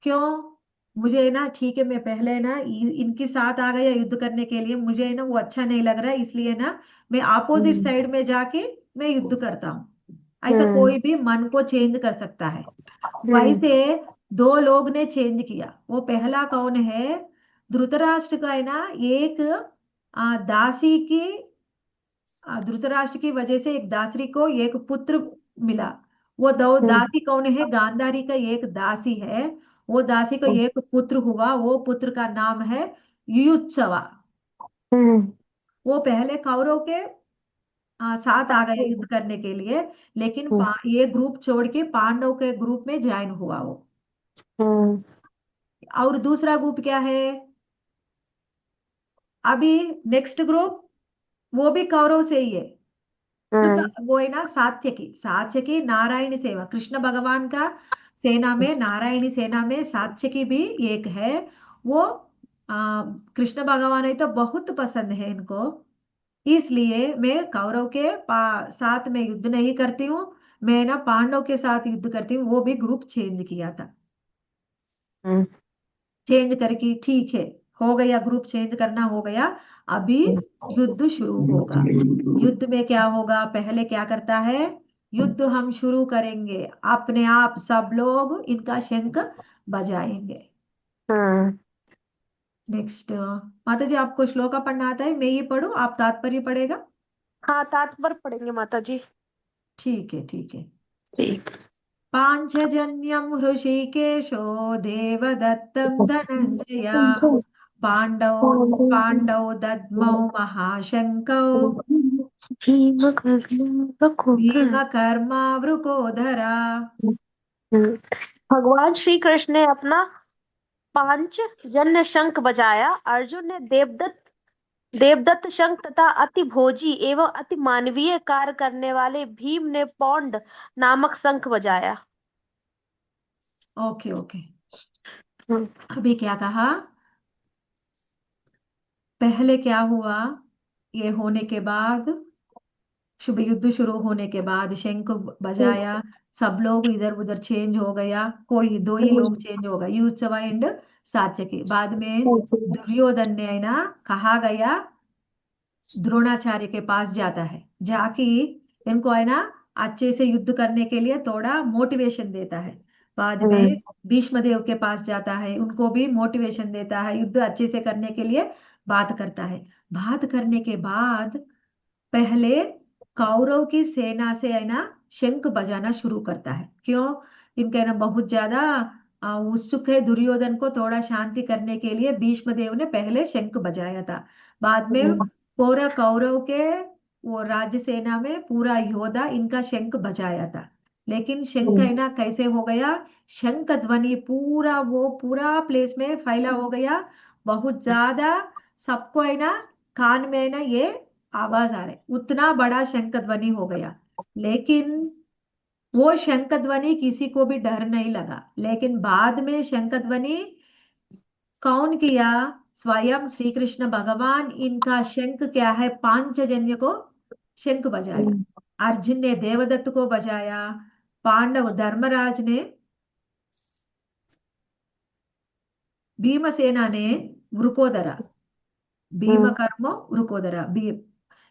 क्यों? मुझे ना ठीक है, मैं पहले ना इनके साथ आ गया युद्ध करने के लिए, मुझे ना वो अच्छा नहीं लग रहा है, इसलिए ना मैं अपोजिट हम्म साइड में जाके मैं युद्ध करता हूँ। ऐसा हम्म कोई भी मन को चेंज कर सकता है। हम्म वैसे दो लोग ने चेंज किया। वो पहला कौन है? धृतराष्ट्र का है ना एक दासी की, धृतराष्ट्र की वजह से एक दासी को एक पुत्र मिला। वो दो हम्म दासी कौन है? गांधारी का एक दासी है। वो दासी को एक पुत्र हुआ, वो पुत्र का नाम है युयुत्सवा। हम्म वो पहले कौरव के साथ आ गया युद्ध करने के लिए, लेकिन ये ग्रुप छोड़ के पांडव के ग्रुप में ज्वाइन हुआ वो। हम्म और दूसरा ग्रुप क्या है? अभी नेक्स्ट ग्रुप वो भी कौरव से ही है। हम्म वो है ना सात्यकी। सात्यकी नारायणी सेवा, कृष्ण भगवान का सेना में, नारायणी सेना में सात्यकी भी एक है। वो कृष्ण भगवान है तो बहुत पसंद है इनको, इसलिए मैं कौरव के साथ में युद्ध नहीं करती हूँ, मैं ना पांडव के साथ युद्ध करती हूँ। वो भी ग्रुप चेंज किया था। हम्म चेंज करके ठीक है, हो गया, ग्रुप चेंज करना हो गया। अभी युद्ध शुरू होगा। युद्ध में क्या होगा? पहले क्या करता है? युद्ध हम शुरू करेंगे, अपने आप सब लोग इनका शंख बजाएंगे। हम्म। नेक्स्ट माता जी, आपको श्लोका पढ़ना आता है? मैं ये पढ़ूं, आप तात्पर्य पढ़ेगा? हाँ, तात्पर्य पढ़ेंगे माता जी। ठीक है, ठीक है। ठीक। पांचजन्यम हृषीकेशो देवदत्तं धनंजया पांडव पांडव दद्मौ महाशंकौ भीम कर्मा रघुबर। भीमकर्मावृकोदरा। हम्म। भगवान श्री कृष्ण ने अपना पांच जन्य शंख बजाया। अर्जुन ने देवदत्त शंख तथा अति भोजी एवं अति मानवीय कार्य करने वाले भीम ने पौंड नामक शंख बजाया। Okay, okay. हम्म अभी क्या कहा? पहले क्या हुआ? ये होने के बाद, शुभ युद्ध शुरू होने के बाद शंख बजाया, सब लोग इधर उधर चेंज हो गया, कोई दो ही लोग चेंज हो गए, युत्सवा एंड सात्यकी। बाद में दुर्योधन ने है ना, कहा गया, द्रोणाचार्य के पास जाता है, जाके इनको है ना अच्छे से युद्ध करने के लिए थोड़ा मोटिवेशन देता है। बाद में भीष्म देव के पास जाता है, उनको भी मोटिवेशन देता है, युद्ध अच्छे से करने के लिए बात करता है। बात करने के बाद पहले कौरव की सेना से है ना शंख बजाना शुरू करता है। क्यों? इनका है ना बहुत ज्यादा उत्सुक है, दुर्योधन को थोड़ा शांति करने के लिए भीष्म देव ने पहले शंख बजाया था। बाद में पूरा कौरव के वो राज्य सेना में पूरा योद्धा इनका शंख बजाया था। लेकिन शंख है ना कैसे हो गया? शंख ध्वनि पूरा वो पूरा प्लेस में फैला हो गया, बहुत ज्यादा। सबको है ना कान में है ना ये आवाज आ रही, उतना बड़ा शंख ध्वनि हो गया। लेकिन वो शंख ध्वनि किसी को भी डर नहीं लगा। लेकिन बाद में शंख ध्वनि कौन किया? स्वयं श्री कृष्ण भगवान इनका शंख क्या है, पांचजन्य को शंख बजाया। अर्जुन ने देवदत्त को बजाया, पांडव धर्मराज ने, भीमसेना ने वृकोदरा, भीम कर्म वृकोदरा,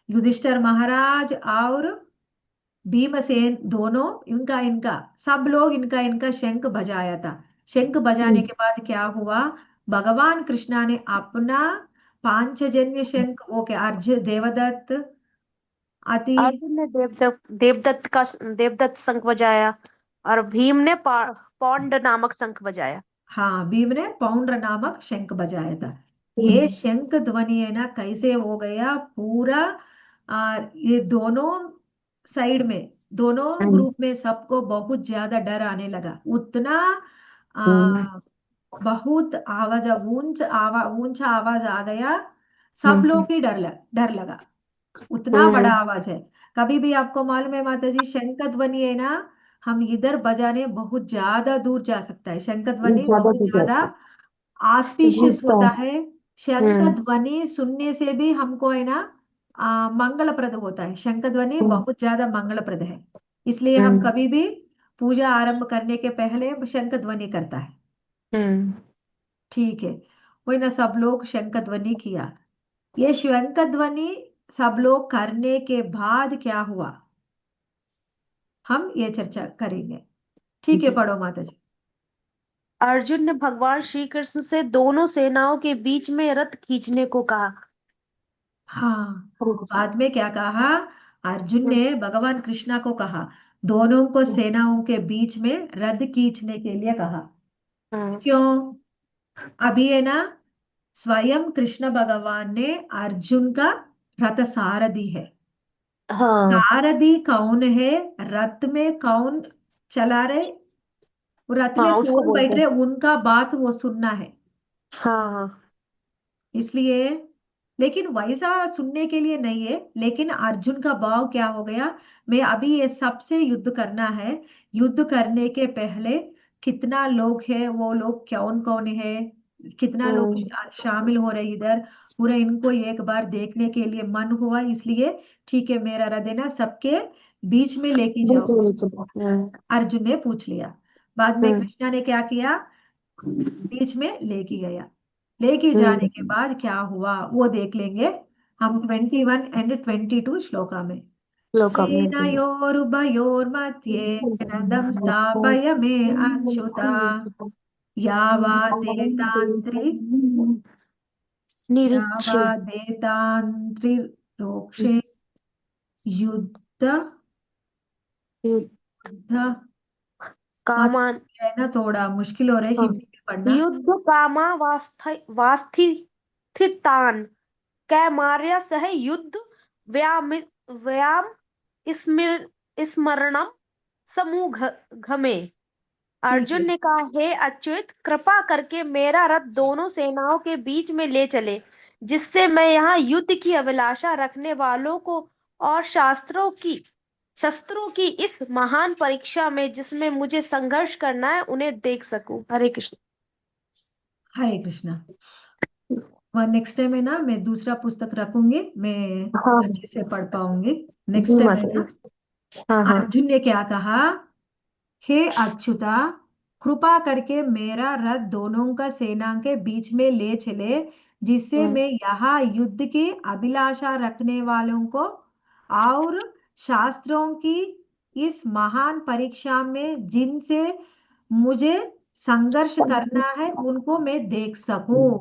युधिष्ठिर महाराज और भीमसेन दोनों, इनका इनका सब लोग इनका इनका शंख बजाया था। शंख बजाने के बाद क्या हुआ? भगवान कृष्णा ने अपना पांचजन्य शंख, वो क्या, अर्जुन देवदत्त अति, अर्जुन ने देवदत्त शंख बजाया और भीम ने पौंड नामक शंख बजाया। हाँ, भीम ने पौंड्र नामक शंख बजाया था। ये शंख ध्वनि है ना कैसे हो गया पूरा, ये दोनों साइड में, दोनों ग्रुप में सबको बहुत ज्यादा डर आने लगा। उतना आ, बहुत आवाज, ऊंचा आवाज आ गया, सब लोग ही डर लगा। उतना बड़ा आवाज है। कभी भी आपको मालूम है माता जी, शंख ध्वनि है ना, हम इधर बजाने बहुत ज्यादा दूर जा सकता है। शंख ध्वनि ज्यादा बहुत से ज्यादा ज्यादा ऑस्पिशियस गूंजता होता है। है। शंख हम्म ध्वनि सुनने से भी हमको है ना मंगलप्रद होता है। शंख ध्वनि हम्म बहुत ज्यादा मंगलप्रद है। इसलिए हम हम्म कभी भी पूजा आरंभ करने के पहले शंख ध्वनि करता है। हम्म ठीक है। वही ना, सब लोग शंख ध्वनि किया। ये शंख ध्वनि सब लोग करने के बाद क्या हुआ, हम ये चर्चा करेंगे। ठीक है, जी। पढ़ो माता जी। अर्जुन ने भगवान श्री कृष्ण से दोनों सेनाओं के बीच में रथ खींचने को कहा। हाँ, हरे कृष्ण। बाद में क्या कहा, अर्जुन हम्म ने भगवान कृष्णा को कहा, दोनों को सेनाओं के बीच में रथ खींचने के लिए कहा। हम्म क्यों? अभी है ना, स्वयं कृष्ण भगवान ने अर्जुन का रथ सारथी है। हाँ सारथी कौन है? रथ में कौन चला रहे, वो रथ में हाँ उसको कौन बैठ बोलते रहे, हैं। उनका बात वो सुनना है। हाँ हाँ इसलिए, लेकिन वैसा सुनने के लिए नहीं है, लेकिन अर्जुन का भाव क्या हो गया, मैं अभी ये सबसे युद्ध करना है। युद्ध करने के पहले कितना लोग है, वो लोग कौन कौन है, कितना लोग हम्म शामिल हो रहे इधर, पूरा इनको एक बार देखने के लिए मन हुआ। इसलिए ठीक है, मेरा हृदय ना सबके बीच में लेके बीच जाओ, में नहीं चला। अर्जुन ने पूछ लिया। बाद में हम्म कृष्णा ने क्या किया, बीच में लेके गया। लेके जाने के हम्म बाद क्या हुआ वो देख लेंगे हम 21 और 22 श्लोका में। लोका में जी। सेनयोरुभयोर्मध्ये नदं स्थापय मे अच्युता, यावादेतान्त्रि निरीक्ष यावादेतान्त्रिरोक्षे युद्ध युद्ध। कामान। मतलब है ना, थोड़ा मुश्किल हो रहा है हाँ। हिंदी में पढ़ना। युद्ध कामा वास्थितान कैमार्य सह युद्ध व्याम व्याम स्मिर स्मरणम समूह घमे। ठीक है। अर्जुन ने कहा, हे अच्युत, कृपा करके मेरा रथ दोनों सेनाओं के बीच में ले चले, जिससे मैं यहाँ युद्ध की अभिलाषा रखने वालों को और शस्त्रों की इस महान परीक्षा में जिसमें मुझे संघर्ष करना है उन्हें देख सकूं। हरे कृष्ण। हरे कृष्णा। और नेक्स्ट टाइम है ना, मैं दूसरा पुस्तक रखूंगी, मैं हाँ अच्छे से पढ़ पाऊंगी। नेक्स्ट जी टाइम है माता जी। ना। हाँ हाँ अर्जुन ने क्या कहा, हे अच्युता, कृपा करके मेरा रथ दोनों का सेना के बीच में ले चले, जिससे हम्म मैं यहाँ युद्ध की अभिलाषा रखने वालों को और शास्त्रों की इस महान परीक्षा में जिनसे मुझे संघर्ष करना है उनको मैं देख सकूं।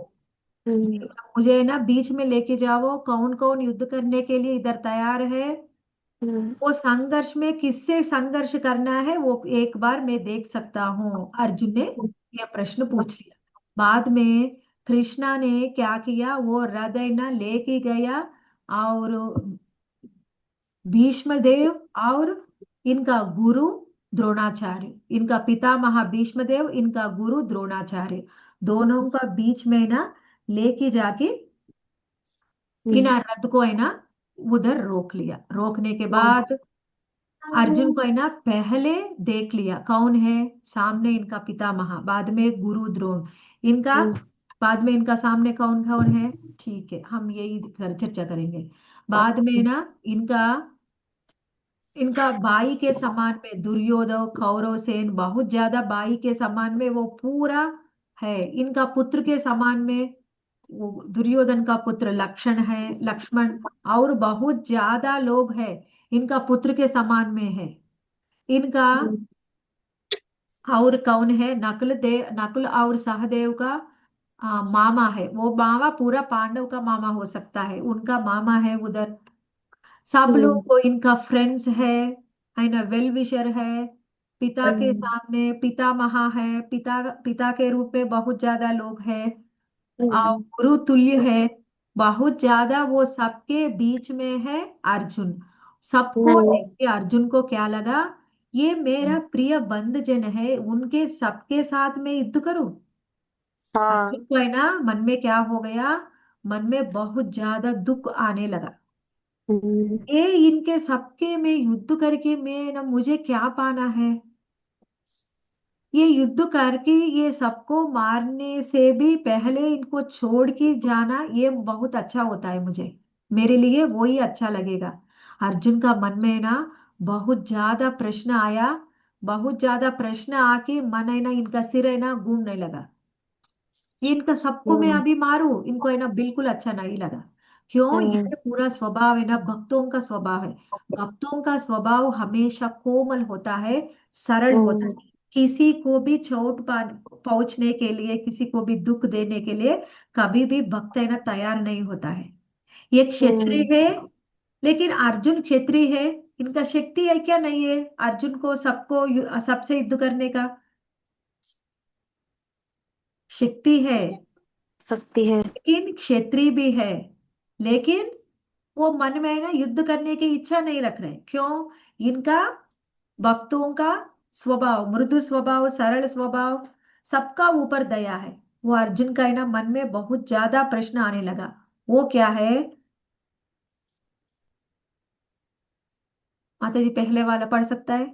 हम्म मुझे ना बीच में लेके जाओ, कौन कौन युद्ध करने के लिए इधर तैयार है, हम्म वो संघर्ष में किससे संघर्ष करना है वो एक बार मैं देख सकता हूँ। अर्जुन ने यह प्रश्न पूछ लिया। बाद में कृष्णा ने क्या किया, वो हृदय ना लेके गया, और भीष्म देव और इनका गुरु द्रोणाचार्य, इनका पितामह भीष्म देव, इनका गुरु द्रोणाचार्य, दोनों का बीच में ना लेके जाके इन हम्म रथ को है ना उधर रोक लिया। रोकने के बाद अर्जुन को है ना पहले देख लिया कौन है सामने, इनका पितामह, बाद में गुरु द्रोण, इनका हम्म बाद में इनका सामने कौन कौन है। ठीक है, हम यही चर्चा करेंगे। बाद में ना इनका इनका भाई के समान में दुर्योधन, कौरव सेन, बहुत ज्यादा भाई के समान में वो पूरा है। इनका पुत्र के समान में वो दुर्योधन का पुत्र लक्ष्मण, और बहुत ज्यादा लोग हैं इनका पुत्र के समान में है। इनका और कौन है, नकुल और सहदेव का मामा है। वो मामा पूरा पांडव का मामा हो सकता है, उनका मामा है उधर। सब लोग को इनका फ्रेंड्स है ना, वेल विशर है। पिता के सामने पितामह है, पिता पिता के रूप में बहुत ज्यादा लोग हैं, और गुरु तुल्य है बहुत ज्यादा। वो सबके बीच में है अर्जुन। सबको देख के अर्जुन को क्या लगा, ये मेरा प्रिय बंधुजन है, उनके सबके साथ में युद्ध करूं। अर्जुन हाँ को है ना मन में क्या हो गया, मन में बहुत ज्यादा दुख आने लगा। हम्म, ये इनके सबके में युद्ध करके मैं ना मुझे क्या पाना है। ये युद्ध करके ये सबको मारने से भी पहले इनको छोड़ के जाना ये बहुत अच्छा होता है मुझे। मेरे लिए वो ही अच्छा लगेगा। अर्जुन का मन में ना बहुत ज्यादा प्रश्न आया। बहुत ज्यादा प्रश्न आके मन है ना इनका सिर है ना घूमने लगा। ये इनका सबको मैं हम्म, अभी मारूं इनको है ना बिल्कुल अच्छा नहीं लगा। क्यों हम्म, ये पूरा स्वभाव है ना भक्तों का स्वभाव है। भक्तों का स्वभाव हमेशा कोमल होता है। सरल होता हम्म, है। किसी को भी पहुंचने के लिए किसी को भी दुख देने के लिए कभी भी भक्त है ना तैयार नहीं होता है। ये हम्म, क्षेत्रीय है। लेकिन अर्जुन क्षेत्रीय है। इनका शक्ति है क्या नहीं है अर्जुन को सबसे युद्ध करने का शक्ति है। सकती है। लेकिन क्षेत्रीय भी है। लेकिन वो मन में ना युद्ध करने की इच्छा नहीं रख रहे क्यों। इनका भक्तों का स्वभाव मृदु स्वभाव सरल स्वभाव सबका ऊपर दया है। वो अर्जुन का है ना मन में बहुत ज्यादा प्रश्न आने लगा। वो क्या है। माता जी पहले वाला पढ़ सकता है।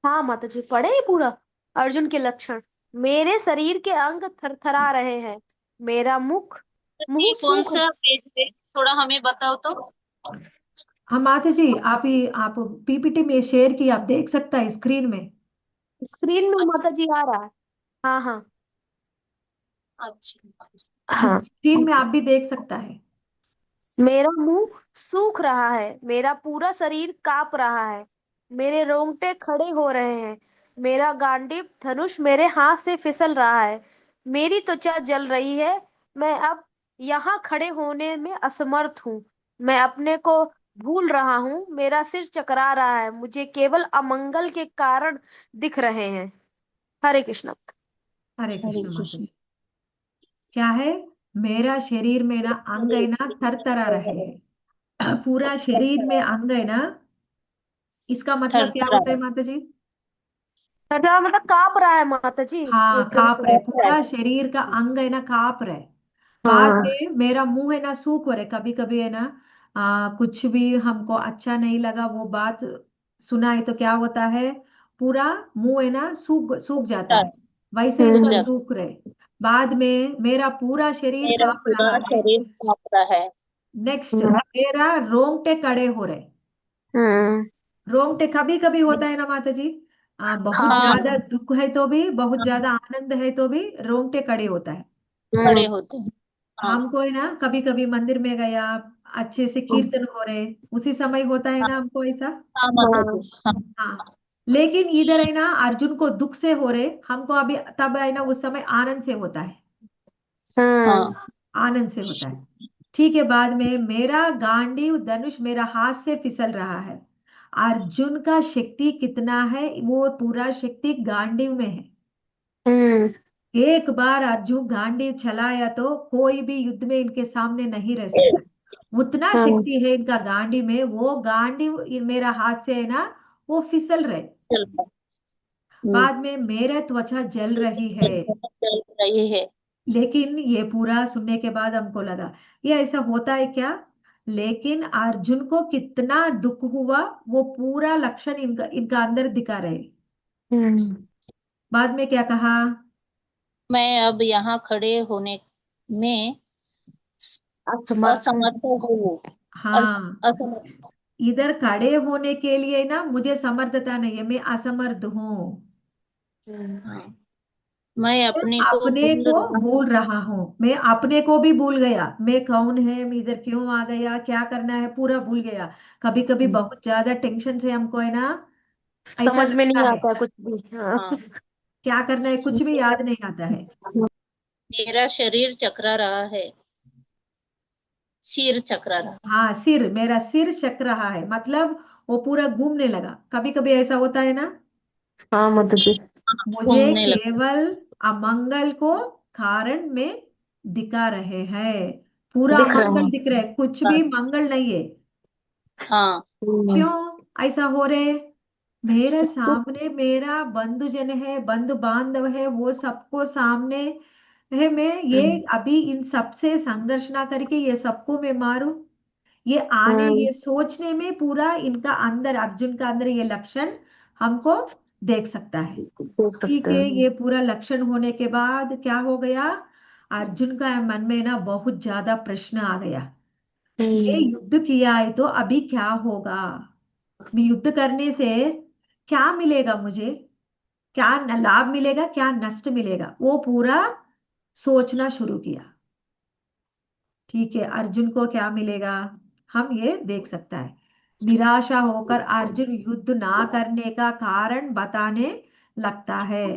हाँ माता जी, पढ़े ही पूरा। अर्जुन के लक्षण। मेरे शरीर के अंग थरथरा रहे हैं। मेरा मुंह ये कौन सूख। सा पेज है, थोड़ा हमें बताओ तो। हाँ माता जी आप पीपीटी में शेयर की आप देख सकता है स्क्रीन में। स्क्रीन में अच्छा। माता जी आ रहा है। हाँ हाँ। अच्छा। हाँ। स्क्रीन में आप भी देख सकता है। मेरा मुंह सूख रहा है। मेरा पूरा शरीर कांप रहा है। मेरे रोंगटे खड़े हो रहे हैं। मेरा गांडीव धनुष मेरे हाथ से फिसल रहा है। मेरी त्वचा जल रही है। मैं अब यहाँ खड़े होने में असमर्थ हूँ। मैं अपने को भूल रहा हूँ। मेरा सिर चकरा रहा है। मुझे केवल अमंगल के कारण दिख रहे हैं। हरे कृष्ण। हरे हरे कृष्ण माता कृष्ण। जी। क्या है। मेरा शरीर में ना अंग है ना थरथरा रहे हैं। पूरा शरीर में अंग है ना। इसका मतलब क्या थरथरा होता है माता जी। मतलब कांप रहा है माता जी, हाँ एकदम कांप से। रहे पूरा शरीर का अंग है ना कांप रहे। बाद हाँ। में मेरा मुंह है ना सूख हो रहा है कभी कभी है ना। कुछ भी हमको अच्छा नहीं लगा वो बात सुना है तो क्या होता है। पूरा मुंह है ना सूख सूख जाता है। वैसे सूख इनका हम्म, जाता। सूख रहे। बाद में मेरा पूरा शरीर मेरा कांप रहा पूरा है। शरीर कांप रहा है। नेक्स्ट हम्म, मेरा रोंगटे खड़े हो रहे। हम्म, रोंगटे कभी कभी होता है ना माता जी। बहुत हाँ। हाँ, ज्यादा दुख है तो भी बहुत ज्यादा आनंद है तो भी रोंगटे खड़े होता है। हम्म, खड़े होते हैं। हाँ हमको है ना कभी कभी मंदिर में गया अच्छे से कीर्तन हो रहे उसी समय होता है हाँ ना हमको ऐसा। हाँ माता हाँ। जी, हाँ। हाँ। लेकिन इधर है ना अर्जुन को दुख से हो रहे हमको अभी तब है ना उस समय आनंद से होता है। हम्म, हाँ, आनंद से होता है। ठीक है बाद में मेरा गांडीव धनुष मेरा हाथ से फिसल रहा है। अर्जुन का शक्ति कितना है वो पूरा शक्ति गांडीव में है। हम्म, एक बार अर्जुन गांडीव चलाया तो कोई भी युद्ध में इनके सामने नहीं रह सकता। उतना हम्म, शक्ति है इनका गांडी में वो गांडीव मेरा हाथ से है ना वो फिसल रहे। चल रहा। हम्म, बाद में मेरे त्वचा जल रही है। चल रही है। लेकिन ये पूरा सुनने के बाद हमको लगा ये ऐसा होता है क्या। लेकिन अर्जुन को कितना दुख हुआ वो पूरा लक्षण इनका इनका अंदर दिखा रहे। हम्म, बाद में क्या कहा। मैं अब यहाँ खड़े होने में असमर्थ हूँ। असमर्थ हूँ। और हाँ असमर्थ। इधर खड़े होने के लिए ना मुझे समर्थता नहीं है मैं असमर्थ हूँ। हम्म, हाँ, मैं मैं अपने को अपने भूल को रहा हूँ। भूल रहा हूँ मैं अपने को भी भूल गया मैं कौन है मैं इधर क्यों आ गया क्या करना है पूरा भूल गया। कभी कभी हम्म, बहुत ज्यादा टेंशन से हमको है ना ऐसा समझ में लगता नहीं है। आता कुछ भी। हाँ। हाँ, क्या करना है कुछ भी याद नहीं आता है। मेरा शरीर चकरा रहा है। सिर चकरा रहा। हाँ सिर मेरा सिर चक रहा है मतलब वो पूरा घूमने लगा कभी कभी ऐसा होता है ना। हाँ माता जी। मुझे घूमने लगा। केवल अमंगल को कारण में दिखा रहे हैं। पूरा दिख रहा अमंगल है। दिख रहा है कुछ भी मंगल नहीं है। हाँ, हम्म, क्यों ऐसा हो रहे। मेरे सामने मेरा बंधु जन है बंधु बांधव है वो सबको सामने है मैं ये हम्म, अभी इन सबसे संघर्ष ना करके ये सबको मैं मारूं। ये सोचने में पूरा इनका अंदर, अर्जुन का अंदर ये लक्षण हमको देख सकता है। देख ठीक सकते है, हैं। ये पूरा लक्षण होने के बाद क्या हो गया, अर्जुन का मन में ना बहुत ज्यादा प्रश्न आ गया। ये हम्म। युद्ध किया है तो अभी क्या होगा, मैं युद्ध करने से क्या मिलेगा मुझे, क्या लाभ मिलेगा, क्या नष्ट मिलेगा, वो पूरा सोचना शुरू किया। ठीक है, अर्जुन को क्या मिलेगा, हम ये देख सकता है। निराशा होकर अर्जुन युद्ध ना करने का कारण बताने लगता है।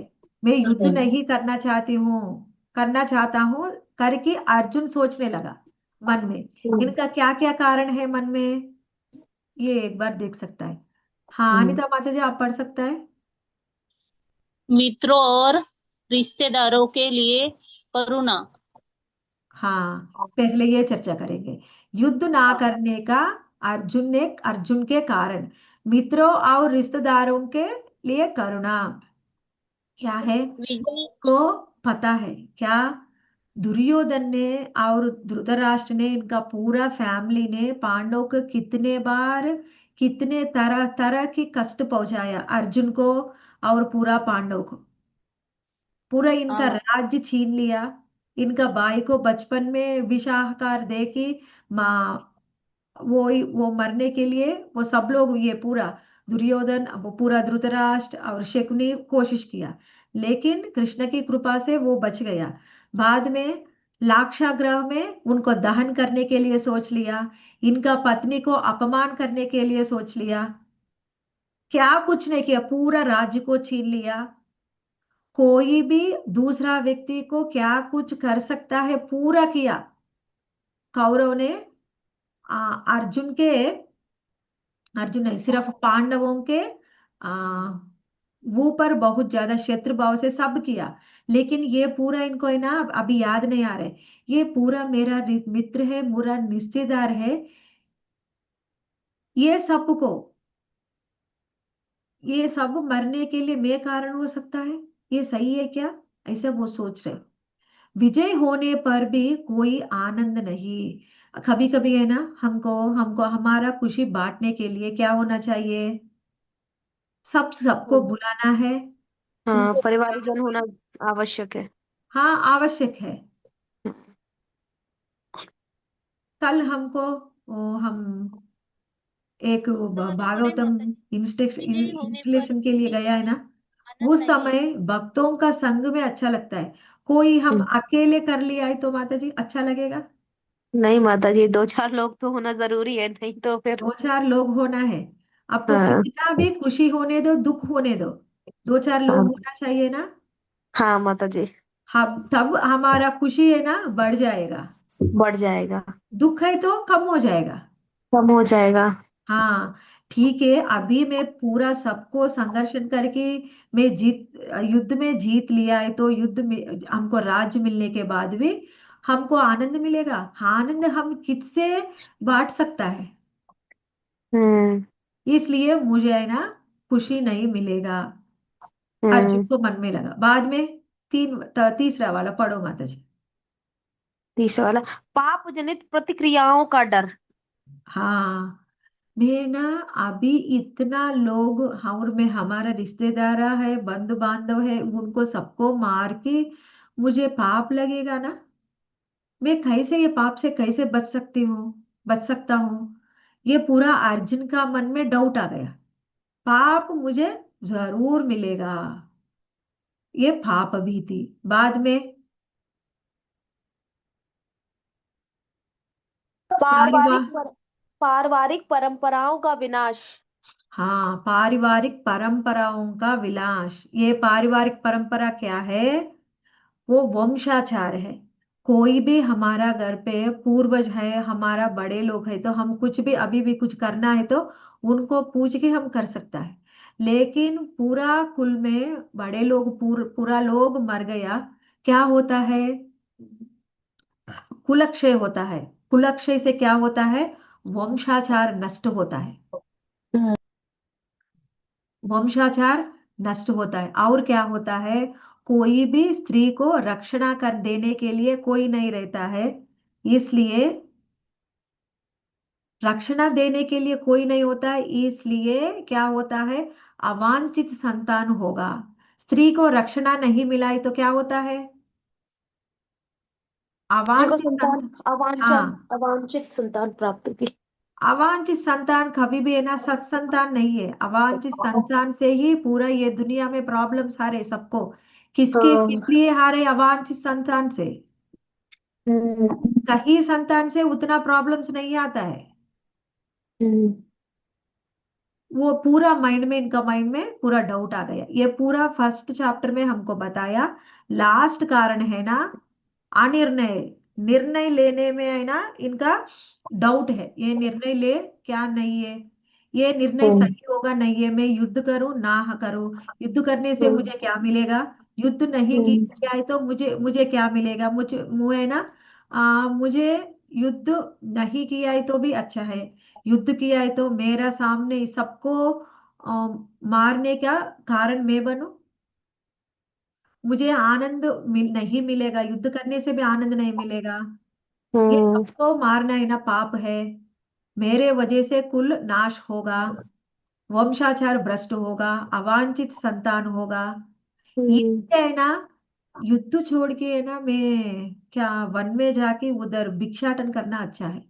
मैं युद्ध नहीं करना चाहती हूँ, करना चाहता हूँ करके अर्जुन सोचने लगा मन में। इनका क्या क्या कारण है मन में, ये एक बार देख सकता है। हाँ हम्म। अनिता माता जी, आप पढ़ सकता है। मित्रों और रिश्तेदारों के लिए करुणा। हाँ, पहले ये चर्चा करेंगे। युद्ध ना करने का अर्जुन के कारण, मित्रों और रिश्तेदारों के लिए करुणा क्या है, विजय को पता है क्या, दुर्योधन ने और धृतराष्ट्र ने, इनका पूरा फैमिली ने पांडवों को कितने बार, कितने तरह तरह की कष्ट पहुंचाया अर्जुन को और पूरा पांडव को। पूरा इनका हाँ राज्य छीन लिया। इनका भाई को बचपन में विषाहार दे के माँ, वो मरने के लिए वो सब लोग, ये पूरा दुर्योधन, वो पूरा धृतराष्ट्र और शकुनी कोशिश किया, लेकिन कृष्ण की कृपा से वो बच गया। बाद में लाक्षागृह में उनको दहन करने के लिए सोच लिया, इनका पत्नी को अपमान करने के लिए सोच लिया, क्या कुछ नहीं किया, पूरा राज्य को छीन लिया। कोई भी दूसरा व्यक्ति को क्या कुछ कर सकता है पूरा किया। कौरव ने अर्जुन के, अर्जुन नहीं, सिर्फ पांडवों के वो पर बहुत ज्यादा शत्रु भाव से सब किया। लेकिन ये पूरा इनको है ना, अभी याद नहीं आ रहे, ये पूरा मेरा मित्र है, मेरा रिश्तेदार है, ये सबको, ये सब मरने के लिए मैं कारण हो सकता है, ये सही है क्या, ऐसा वो सोच रहे। विजय होने पर भी कोई आनंद नहीं। कभी कभी है ना, हमको हमको हमारा खुशी बांटने के लिए क्या होना चाहिए, सबको बुलाना है, हाँ, उनको परिवारजन होना आवश्यक है। हाँ आवश्यक है। कल हमको हम एक भागवतम विजय होने पर इंस्टॉलेशन के लिए भी गया है ना, आनंद उस नहीं। समय भक्तों का संग में अच्छा लगता है। कोई हम हम्म। अकेले कर लिया है तो माता जी अच्छा लगेगा, नहीं माता जी, दो चार लोग तो होना जरूरी है, नहीं तो फिर। दो चार लोग होना है। आपको हाँ। कितना भी खुशी होने दो, दुख होने दो, दो चार लोग हाँ। होना चाहिए ना। हाँ माता जी। हम तब हमारा खुशी है ना बढ़ जाएगा, बढ़ जाएगा। दुख है तो कम हो जाएगा। कम हो जाएगा। हाँ ठीक है, अभी मैं पूरा सबको संघर्षण करके मैं जीत, युद्ध में जीत लिया है तो युद्ध में हमको राज्य मिलने के बाद भी हमको आनंद मिलेगा। हाँ, आनंद हम किससे बांट सकता है, हम्म। इसलिए मुझे है ना खुशी नहीं मिलेगा। अर्जुन हम्म। को मन में लगा। बाद में तीसरा वाला पढ़ो माता जी। तीसरा वाला, पाप जनित प्रतिक्रियाओं का डर। हाँ, मैं ना अभी इतना लोग और में हमारा रिश्तेदार है, बंधु बांधव है, उनको सबको मार के मुझे पाप लगेगा ना, मैं कैसे ये पाप से कैसे बच सकती हूँ, बच सकता हूँ। ये पूरा अर्जुन का मन में डाउट आ गया, पाप मुझे जरूर मिलेगा, ये पाप भी थी। बाद में पारिवार, पारिवारिक परंपराओं का विनाश। हाँ पारिवारिक परंपराओं का विनाश। ये पारिवारिक परंपरा क्या है, वो वंशाचार है। कोई भी हमारा घर पे पूर्वज है, हमारा बड़े लोग है, तो हम कुछ भी अभी भी कुछ करना है तो उनको पूछ के हम कर सकता है। लेकिन पूरा कुल में बड़े लोग पूरा लोग मर गया, क्या होता है, कुलक्षय होता है। कुलक्षय से क्या होता है, वंशाचार नष्ट होता है, हम्म। वंशाचार नष्ट होता है। और क्या होता है, कोई भी स्त्री को रक्षणा कर देने के लिए कोई नहीं रहता है, इसलिए रक्षणा देने के लिए कोई नहीं होता है, इसलिए क्या होता है, अवांछित संतान होगा। स्त्री को रक्षणा नहीं मिलाई तो क्या होता है, स्त्री को अवांछित संतान संतान। अवांछन हाँ, अवांछित संतान प्राप्त होगी। अवांछित संतान कभी भी है ना सत्संतान नहीं है, अवांछित संतान से ही पूरा ये दुनिया में प्रॉब्लम्स आ रहे सबको। किसके हाँ। किस लिए आ रहे, अवांछित संतान से। हम्म। सही संतान से उतना प्रॉब्लम्स नहीं आता है। हम्म। वो पूरा माइंड में, इनका माइंड में पूरा डाउट आ गया। ये पूरा फर्स्ट चैप्टर में हमको बताया। लास्ट कारण है ना, अनिर्णय। निर्णय लेने में है ना इनका डाउट है, ये निर्णय ले क्या नहीं है, ये निर्णय हम्म। सही होगा नहीं है, मैं युद्ध करूं ना करूं, युद्ध करने से हम्म। मुझे क्या मिलेगा, युद्ध नहीं हम्म। किया है तो मुझे मुझे क्या मिलेगा, मुझे है ना, मुझे युद्ध नहीं किया है तो भी अच्छा है, युद्ध किया है तो मेरा सामने सबको मारने का कारण मैं बनूं, मुझे आनंद नहीं मिलेगा, युद्ध करने से भी आनंद नहीं मिलेगा, ये हम्म। सबको मारना है ना पाप है, मेरे वजह से कुल नाश होगा, वंशाचार भ्रष्ट होगा, अवांछित संतान होगा। हम्म। इसलिए है ना, युद्ध छोड़ के है ना मैं क्या वन में जाके उधर भिक्षाटन करना अच्छा है।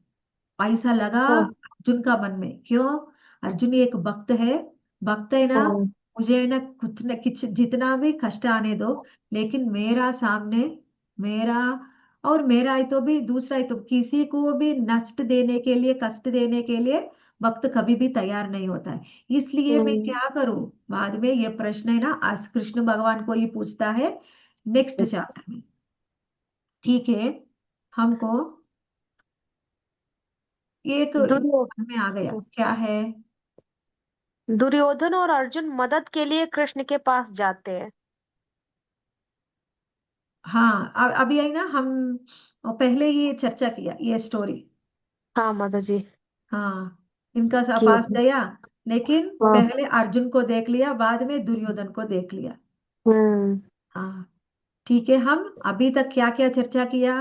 ऐसा लगा हाँ। अर्जुन का मन में। क्यों, अर्जुन एक भक्त है, भक्त है ना, हाँ। मुझे है ना कुछ न कुछ जितना भी कष्ट आने दो, लेकिन मेरा सामने, मेरा और मेरा है तो भी दूसरा है तो किसी को भी नष्ट देने के लिए, कष्ट देने के लिए भक्त कभी भी तैयार नहीं होता है। इसलिए मैं हम्म। क्या करूं, बाद में ये प्रश्न है ना आज कृष्ण भगवान को ही पूछता है नेक्स्ट चैप्टर में। ठीक है, हमको एक दुर्यो मन में आ गया क्या है। दुर्योधन और अर्जुन मदद के लिए कृष्ण के पास जाते हैं। हाँ, अभी आई ना हम पहले ये चर्चा किया ये स्टोरी। हाँ माता जी। हाँ, इनका कि पास गया, लेकिन हाँ। पहले अर्जुन को देख लिया, बाद में दुर्योधन को देख लिया। हम्म। हाँ, ठीक है, हम अभी तक क्या क्या चर्चा किया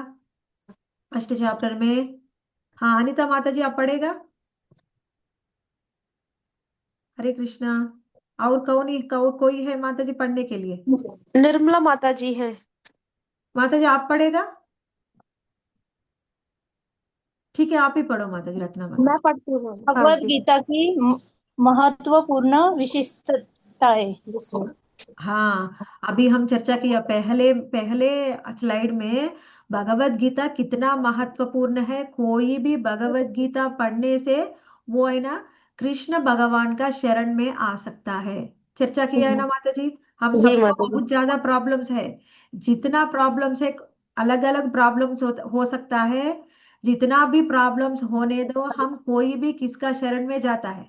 फर्स्ट चैप्टर में। हाँ अनिता माता जी आप पढ़ेगा। हरे कृष्णा। और कौन ही कोई है माता जी पढ़ने के लिए। निर्मला माता जी हैं। माता जी आप पढ़ेगा। ठीक है, आप ही पढ़ो माता जी, रत्ना माता मैं जी। पढ़ती हूँ हाँ भगवत जी। गीता की महत्वपूर्ण विशिष्टताएं। हाँ, अभी हम चर्चा किया पहले पहले स्लाइड में, भगवत गीता कितना महत्वपूर्ण है। कोई भी भगवत गीता पढ़ने से वो है ना कृष्ण भगवान का शरण में आ सकता है। चर्चा किया है ना माता जी। हम जी सबको माता जी। बहुत ज्यादा प्रॉब्लम्स है, जितना प्रॉब्लम्स है, अलग अलग प्रॉब्लम्स हो सकता है, जितना भी प्रॉब्लम्स होने दो, हम कोई भी किसका शरण में जाता है,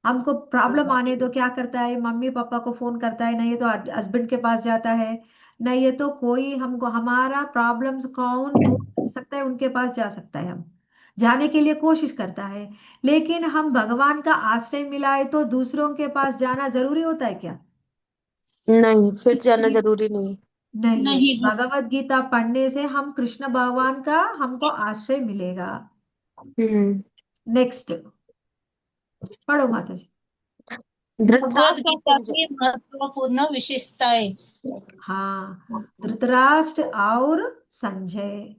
हमको प्रॉब्लम आने तो क्या करता है, मम्मी पापा को फोन करता है, नहीं तो हस्बैंड के पास जाता है, नहीं ये तो कोई हमको हमारा प्रॉब्लम्स कौन दूर कर सकता है उनके पास जा सकता है, हम जाने के लिए कोशिश करता है। लेकिन हम भगवान का आश्रय मिला है तो दूसरों के पास जाना जरूरी होता है क्या। नहीं फिर जाना इसलिए जरूरी नहीं। नहीं है, नहीं जी। भगवत गीता पढ़ने से हम कृष्ण भगवान का हमको आश्रय मिलेगा। हम्म। नेक्स्ट पढ़ो माता जी। भगवत धृतराष्ट्र और गीता संजय। की महत्वपूर्ण विशेषताएं। हाँ, धृतराष्ट्र और संजय।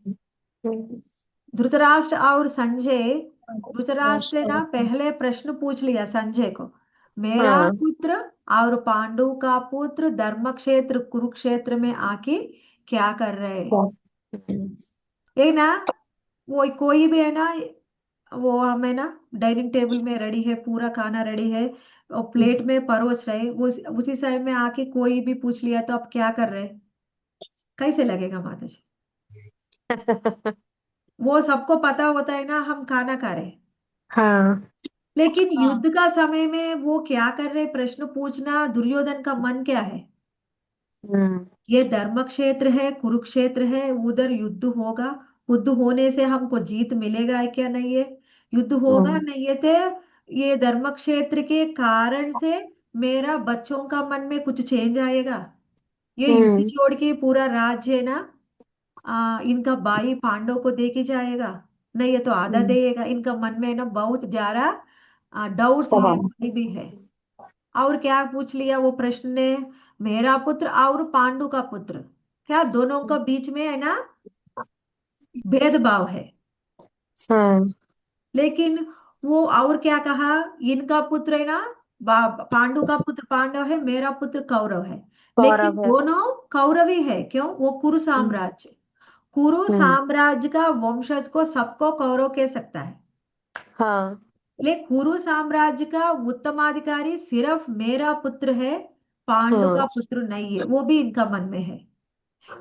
हम्म। धृतराष्ट्र और संजय, धृतराष्ट्र ने ना पहले प्रश्न पूछ लिया संजय को, मेरा हाँ। पुत्र और पांडु का पुत्र धर्म क्षेत्र कुरुक्षेत्र में आके क्या कर रहे हैं। हम्म। ये ना, वो कोई भी है ना, वो हमें ना डाइनिंग टेबल में रेडी है, पूरा खाना रेडी है और प्लेट में परोस रहे, वो उसी समय में आके कोई भी पूछ लिया तो आप क्या कर रहे, कैसे लगेगा माता जी। वो सबको पता होता है ना हम खाना खा रहे हैं। हाँ। लेकिन हाँ। युद्ध का समय में वो क्या कर रहे, प्रश्न पूछना, दुर्योधन का मन क्या है, हम्म। ये धर्म क्षेत्र है, कुरुक्षेत्र है, उधर युद्ध होगा, युद्ध होने से हमको जीत मिलेगा है क्या नहीं है, युद्ध होगा हम्म। नहीं है तो ये धर्म क्षेत्र के कारण से मेरा बच्चों का मन में कुछ चेंज आएगा, ये युद्ध हम्म। छोड़ के पूरा राज्य है ना इनका भाई पांडव को दे के जाएगा। नहीं, ये तो आधा देगा। इनका मन में ना बहुत ज्यादा डाउट्स है, सवाल। अभी भी है। और क्या पूछ लिया वो प्रश्न ने? मेरा पुत्र और पांडु का पुत्र, क्या दोनों का बीच में है ना भेदभाव है? हाँ। लेकिन वो और क्या कहा? इनका पुत्र है ना, पांडु का पुत्र पांडव है, मेरा पुत्र कौरव है। लेकिन गौरव है। दोनों कौरव ही है। क्यों? वो कुरु हम्म। साम्राज्य, कुरु हम्म। साम्राज्य का वंशज को सबको कौरव कह सकता है। हाँ। लेकिन कुरु साम्राज्य का उत्तराधिकारी सिर्फ मेरा पुत्र है, पांडु हाँ। का पुत्र नहीं है। वो भी इनका मन में है।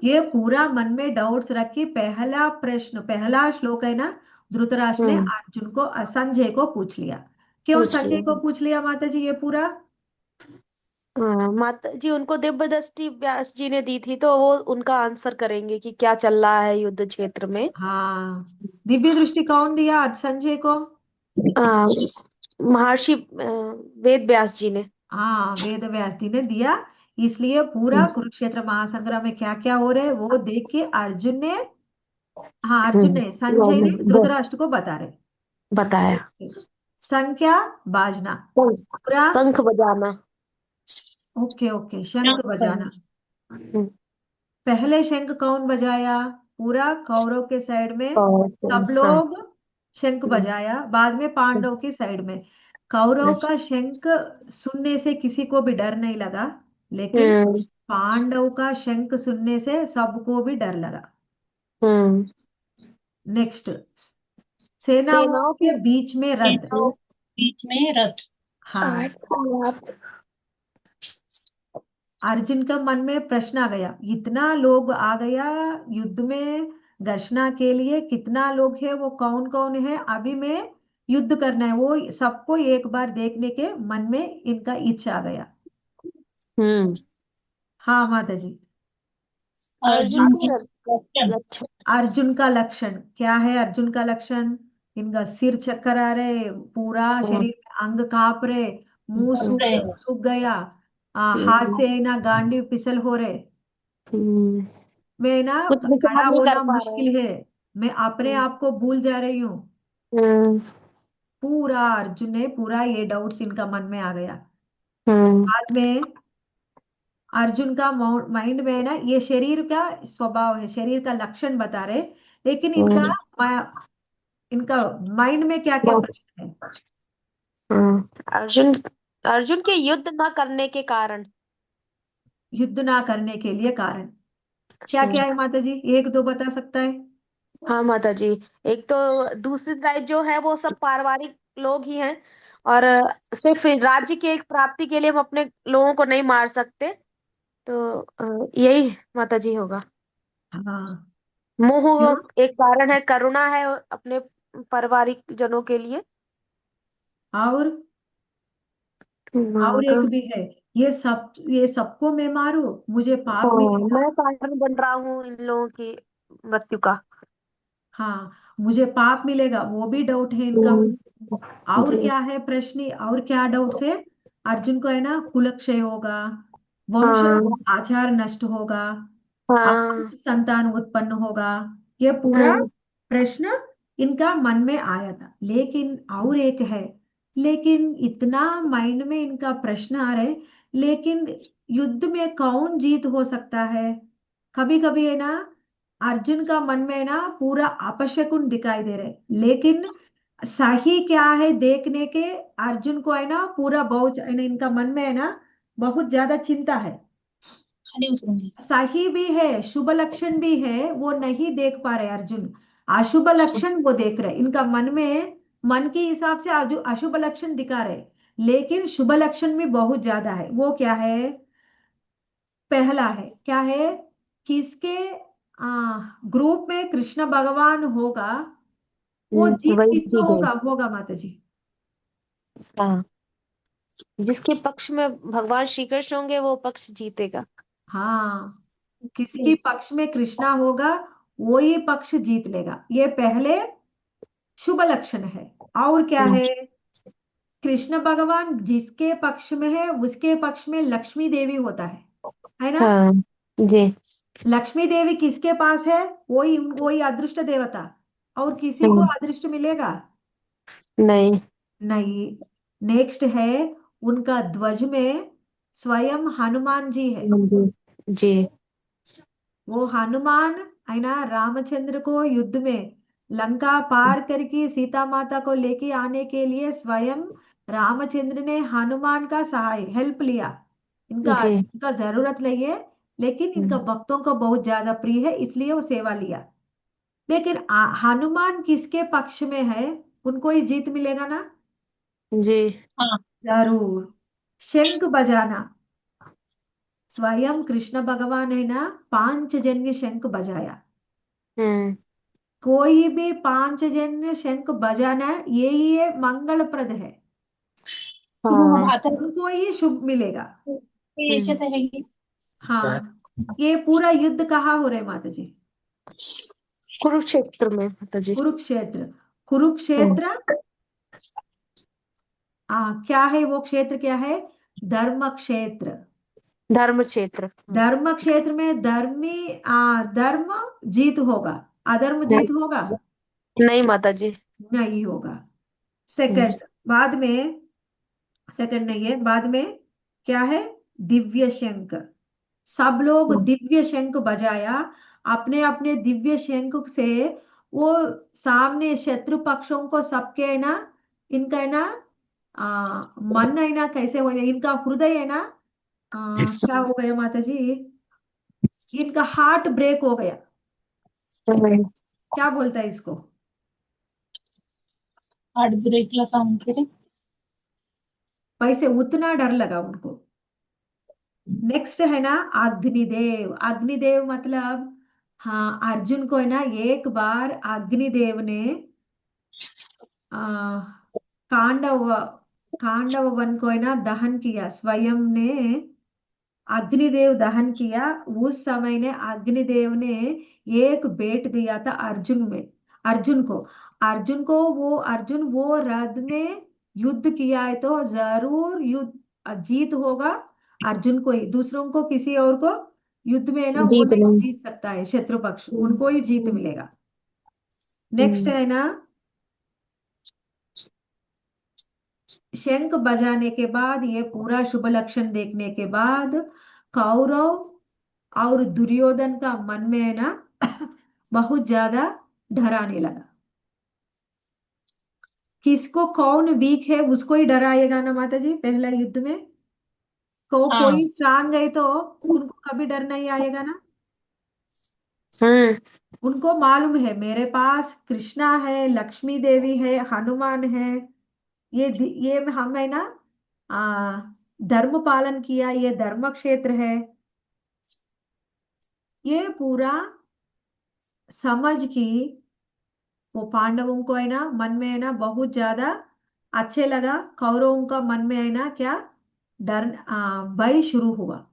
ये पूरा मन में डाउट्स रख के पहला प्रश्न, पहला श्लोक है ना, धृतराष्ट्र ने हम्म। अर्जुन को, संजय को पूछ लिया। क्यों पूछ संजय को लिया। पूछ लिया माता जी ये पूरा? हाँ, माता जी उनको दिव्य दृष्टि व्यास जी ने दी थी, तो वो उनका आंसर करेंगे कि क्या चल रहा है युद्ध क्षेत्र में। हाँ, दिव्य दृष्टि कौन दिया आज संजय को? आ, महर्षि वेद व्यास जी ने। हाँ, वेद व्यास जी ने दिया। इसलिए पूरा कुरुक्षेत्र महासंग्राम में क्या क्या हो रहा है वो देख के अर्जुन ने, हाँ अर्जुन ने, संजय ने धृतराष्ट्र को बता रहे। बताया। संख्या बाजना पूरा। शंख बजाना। ओके ओके, शंख बजाना। हम्म। पहले शंख कौन बजाया? पूरा कौरव के साइड में और सब हाँ। लोग शंख बजाया, बाद में पांडव की साइड में। कौरव का शंख सुनने से किसी को भी डर नहीं लगा, लेकिन हम्म। पांडव का शंख सुनने से सबको भी डर लगा। हम्म। नेक्स्ट, सेनाओं सेनाओं के बीच में के रथ। बीच में रथ। हाँ, अर्जुन का मन में प्रश्न आ गया, इतना लोग आ गया युद्ध में घर्षणा के लिए, कितना लोग है, वो कौन कौन है, अभी मैं युद्ध करना है, वो सबको एक बार देखने के मन में इनका इच्छा आ गया। हम्म। हाँ माता जी। अर्जुन अर्जुन के के लक्षण। लक्षण। अर्जुन का लक्षण क्या है? अर्जुन का लक्षण, इनका सिर चक्कर आ रहे, पूरा शरीर में अंग कांप रहे, मुंह सूख रहे। सूख गया, हाथ हम्म। से ना गांडी फिसल हो रहे, हम्म। मैं ना कुछ विचार खड़ा नहीं कर होना पा रहे मुश्किल हैं। है, मैं अपने हम्म। आप को भूल जा रही हूँ। हम्म। पूरा अर्जुन ने पूरा ये डाउट्स इनका मन में आ गया। हम्म। बाद में अर्जुन का माइंड में है ना, ये शरीर का स्वभाव है, शरीर का लक्षण बता रहे, लेकिन इनका हम्म। इनका माइंड में क्या क्या बहुत- प्रश्न है? अर्जुन अर्जुन के युद्ध न करने के कारण। युद्ध ना करने के लिए कारण क्या हम्म। क्या है माता जी? एक दो बता सकता है? हाँ माता जी। एक तो दूसरी साइड जो है वो सब पारिवारिक लोग ही हैं, और सिर्फ राज्य की एक प्राप्ति के लिए हम अपने लोगों को नहीं मार सकते। तो यही माता जी होगा। हाँ। मोह क्यों? एक कारण है, करुणा है अपने पारिवारिक जनों के लिए। और हाँ, और एक भी है, ये सबको मैं मारूं, मुझे पाप मिलेगा। मैं कारण बन रहा हूँ इन लोगों की मृत्यु का। हाँ, मुझे पाप मिलेगा, वो भी डाउट है इनका। और जी। क्या है प्रश्न, और क्या डाउट है? अर्जुन को है ना, कुलक्षय होगा, वंश हाँ। आचार नष्ट होगा, हाँ। अपुत्र संतान उत्पन्न होगा, ये पूरा हम्म। प्रश्न इनका मन में आया था। लेकिन और एक है, लेकिन इतना माइंड में इनका प्रश्न आ रहे, लेकिन युद्ध में कौन जीत हो सकता है? कभी कभी है ना, अर्जुन का मन में है ना पूरा अपशकुन दिखाई दे रहे, लेकिन सही क्या है देखने के, अर्जुन को है ना पूरा बहुत है ना, इनका मन में है ना बहुत ज्यादा चिंता है। खाली उतरूंगी। सही भी है, शुभ लक्षण भी है, वो नहीं देख पा रहे अर्जुन, अशुभ लक्षण वो देख रहे, इनका मन में, मन के हिसाब से अशुभ लक्षण दिखा रहे, लेकिन शुभ लक्षण भी बहुत ज्यादा है। वो क्या है? पहला है क्या है? किसके ग्रुप में कृष्ण भगवान होगा, वो जीत वही किसका जीत है। होगा? होगा माता जी। हाँ, जिसके पक्ष में भगवान श्री कृष्ण होंगे वो पक्ष जीतेगा। हाँ, किसकी पक्ष में कृष्णा होगा, वो ही पक्ष जीत लेगा, ये पहले शुभ लक्षण है। और क्या हम्म। है? कृष्ण भगवान जिसके पक्ष में है, उसके पक्ष में लक्ष्मी देवी होता है ना? हाँ जी। लक्ष्मी देवी किसके पास है? वही वही अदृष्ट देवता। और किसी को हम्म, अदृष्ट मिलेगा? नहीं। नहीं। नेक्स्ट है, उनका ध्वज में स्वयं हनुमान जी है। जी। जी। वो हनुमान है ना, रामचंद्र को युद्ध में लंका पार करके सीता माता को लेके आने के लिए स्वयं रामचंद्र ने हनुमान का सहाय हेल्प लिया। इनका जी। इनका जरूरत नहीं है, लेकिन इनका हम्म, भक्तों को बहुत ज्यादा प्रिय है, इसलिए वो सेवा लिया। लेकिन हनुमान किसके पक्ष में है? उनको ही जीत मिलेगा ना? जी। हाँ। जरूर। शंख बजाना, स्वयं कृष्ण भगवान है ना, पांचजन्य शंख बजाया। हम्म। कोई भी पांचजन्य शंख बजाना, ये मंगलप्रद है। हाँ। उनको ये शुभ मिलेगा। पीछे हम्म, से रहेगी। हाँ। ये पूरा युद्ध कहाँ हो रहा है माता जी? कुरुक्षेत्र में माता जी। कुरुक्षेत्र। हम्म, कुरुक्षेत्र। क्या है वो क्षेत्र, क्या है? धर्म क्षेत्र। धर्म क्षेत्र। धर्म क्षेत्र में धर्मी धर्म जीत होगा, अधर्म नहीं। जीत होगा? नहीं माता जी। नहीं होगा। हम्म, सेकंड, बाद में, सेकंड नहीं है, बाद में क्या है? दिव्य शंख। सब लोग हम्म, दिव्य शंख बजाया। अपने अपने दिव्य शंख से वो सामने शत्रु पक्षों को सबके है ना, इनका है ना, मन है ना, कैसे हो गया इनका हृदय है ना, क्या हो गया माता जी? इनका हार्ट ब्रेक हो गया। हम्म, क्या बोलता है इसको? हार्ट ब्रेक ला साउंड करे। वैसे उतना डर लगा उनको। नेक्स्ट है ना, अग्निदेव। अग्निदेव मतलब, हाँ, अर्जुन को है ना, एक बार अग्निदेव ने आ, कांडव कांडव वन को है ना दहन किया, स्वयं ने अग्निदेव दहन किया। उस समय ने अग्निदेव ने एक बेट दिया था अर्जुन में, अर्जुन वो रथ में युद्ध किया है तो जरूर युद्ध जीत होगा। अर्जुन को ही, दूसरों को किसी और को युद्ध में है ना वो जीत नहीं नहीं। जीत सकता है, शत्रु पक्ष हम्म, उनको ही जीत हम्म, मिलेगा। नेक्स्ट हम्म, है ना, शंख बजाने के बाद, ये पूरा शुभ लक्षण देखने के बाद कौरव और दुर्योधन का मन में है ना बहुत ज्यादा डर आने लगा। किसको कौन वीक है उसको ही डराएगा ना माता जी, पहला युद्ध में हाँ। कोई स्ट्रांग है तो उनको कभी डर नहीं आएगा ना। हम्म, उनको मालूम है मेरे पास कृष्णा है, लक्ष्मी देवी है, हनुमान है। ये हम है ना, आ, धर्म पालन किया, ये धर्म क्षेत्र है। ये पूरा समझ की वो पांडवों को है ना मन में है ना बहुत ज्यादा अच्छे लगा, कौरवों का मन में है ना क्या, डर भय शुरू हुआ।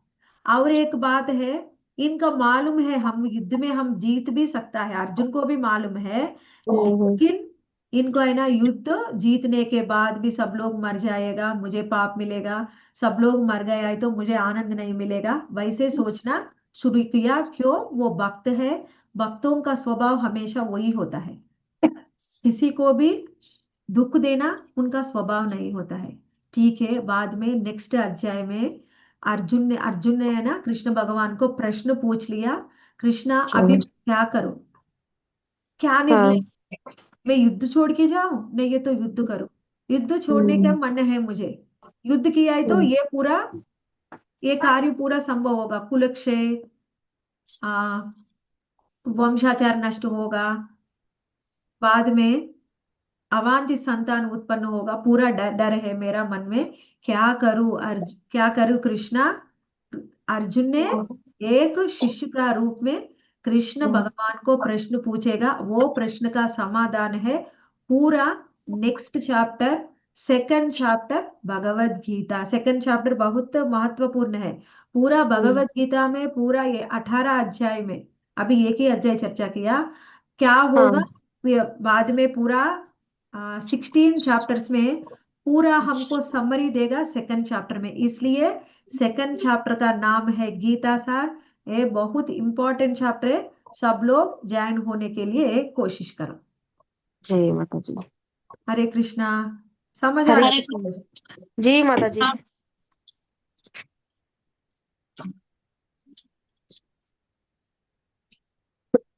और एक बात है, इनका मालूम है हम युद्ध में हम जीत भी सकता है, अर्जुन को भी मालूम है। हम्म, लेकिन इनको है ना युद्ध जीतने के बाद भी सब लोग मर जाएगा, मुझे पाप मिलेगा। सब लोग मर गए है तो मुझे आनंद नहीं मिलेगा, वैसे सोचना शुरू किया। क्यों? वो भक्त है, भक्तों का स्वभाव हमेशा वही होता है, किसी को भी दुख देना उनका स्वभाव नहीं होता है। ठीक है, बाद में नेक्स्ट अध्याय में अर्जुन ने है ना कृष्ण भगवान को प्रश्न पूछ लिया, कृष्णा अभी हम्म, क्या करूं, क्या निर्णय, हाँ। मैं युद्ध छोड़ के जाऊं नहीं ये तो युद्ध करूं? युद्ध छोड़ने का हम्म, मन है मुझे, युद्ध किया है तो हम्म, ये कार्य पूरा संभव होगा, कुलक्षय आ वंशाचार नष्ट होगा, बाद में अवांछित संतान उत्पन्न होगा, पूरा डर डर है मेरा मन में। क्या करूं कृष्णा? अर्जुन ने एक शिष्य का रूप में कृष्ण हम्म, भगवान को प्रश्न पूछेगा, वो प्रश्न का समाधान है पूरा next chapter, second chapter Bhagavad Gita. Second chapter बहुत महत्वपूर्ण है। पूरा हम्म, भगवत गीता में पूरा ये 18 अध्याय में, अभी एक ही अध्याय चर्चा किया, क्या होगा हाँ। बाद में पूरा 16 चैप्टर्स में पूरा हमको समरी देगा सेकंड चैप्टर में, इसलिए सेकंड चैप्टर का नाम है गीता सार। ये बहुत इंपॉर्टेंट चैप्टर है, सब लोग ज्वाइन होने के लिए कोशिश करो। जय माता जी। हरे कृष्णा। समझ आ हरे रहा हरे है? जी माता जी। कृष्णा।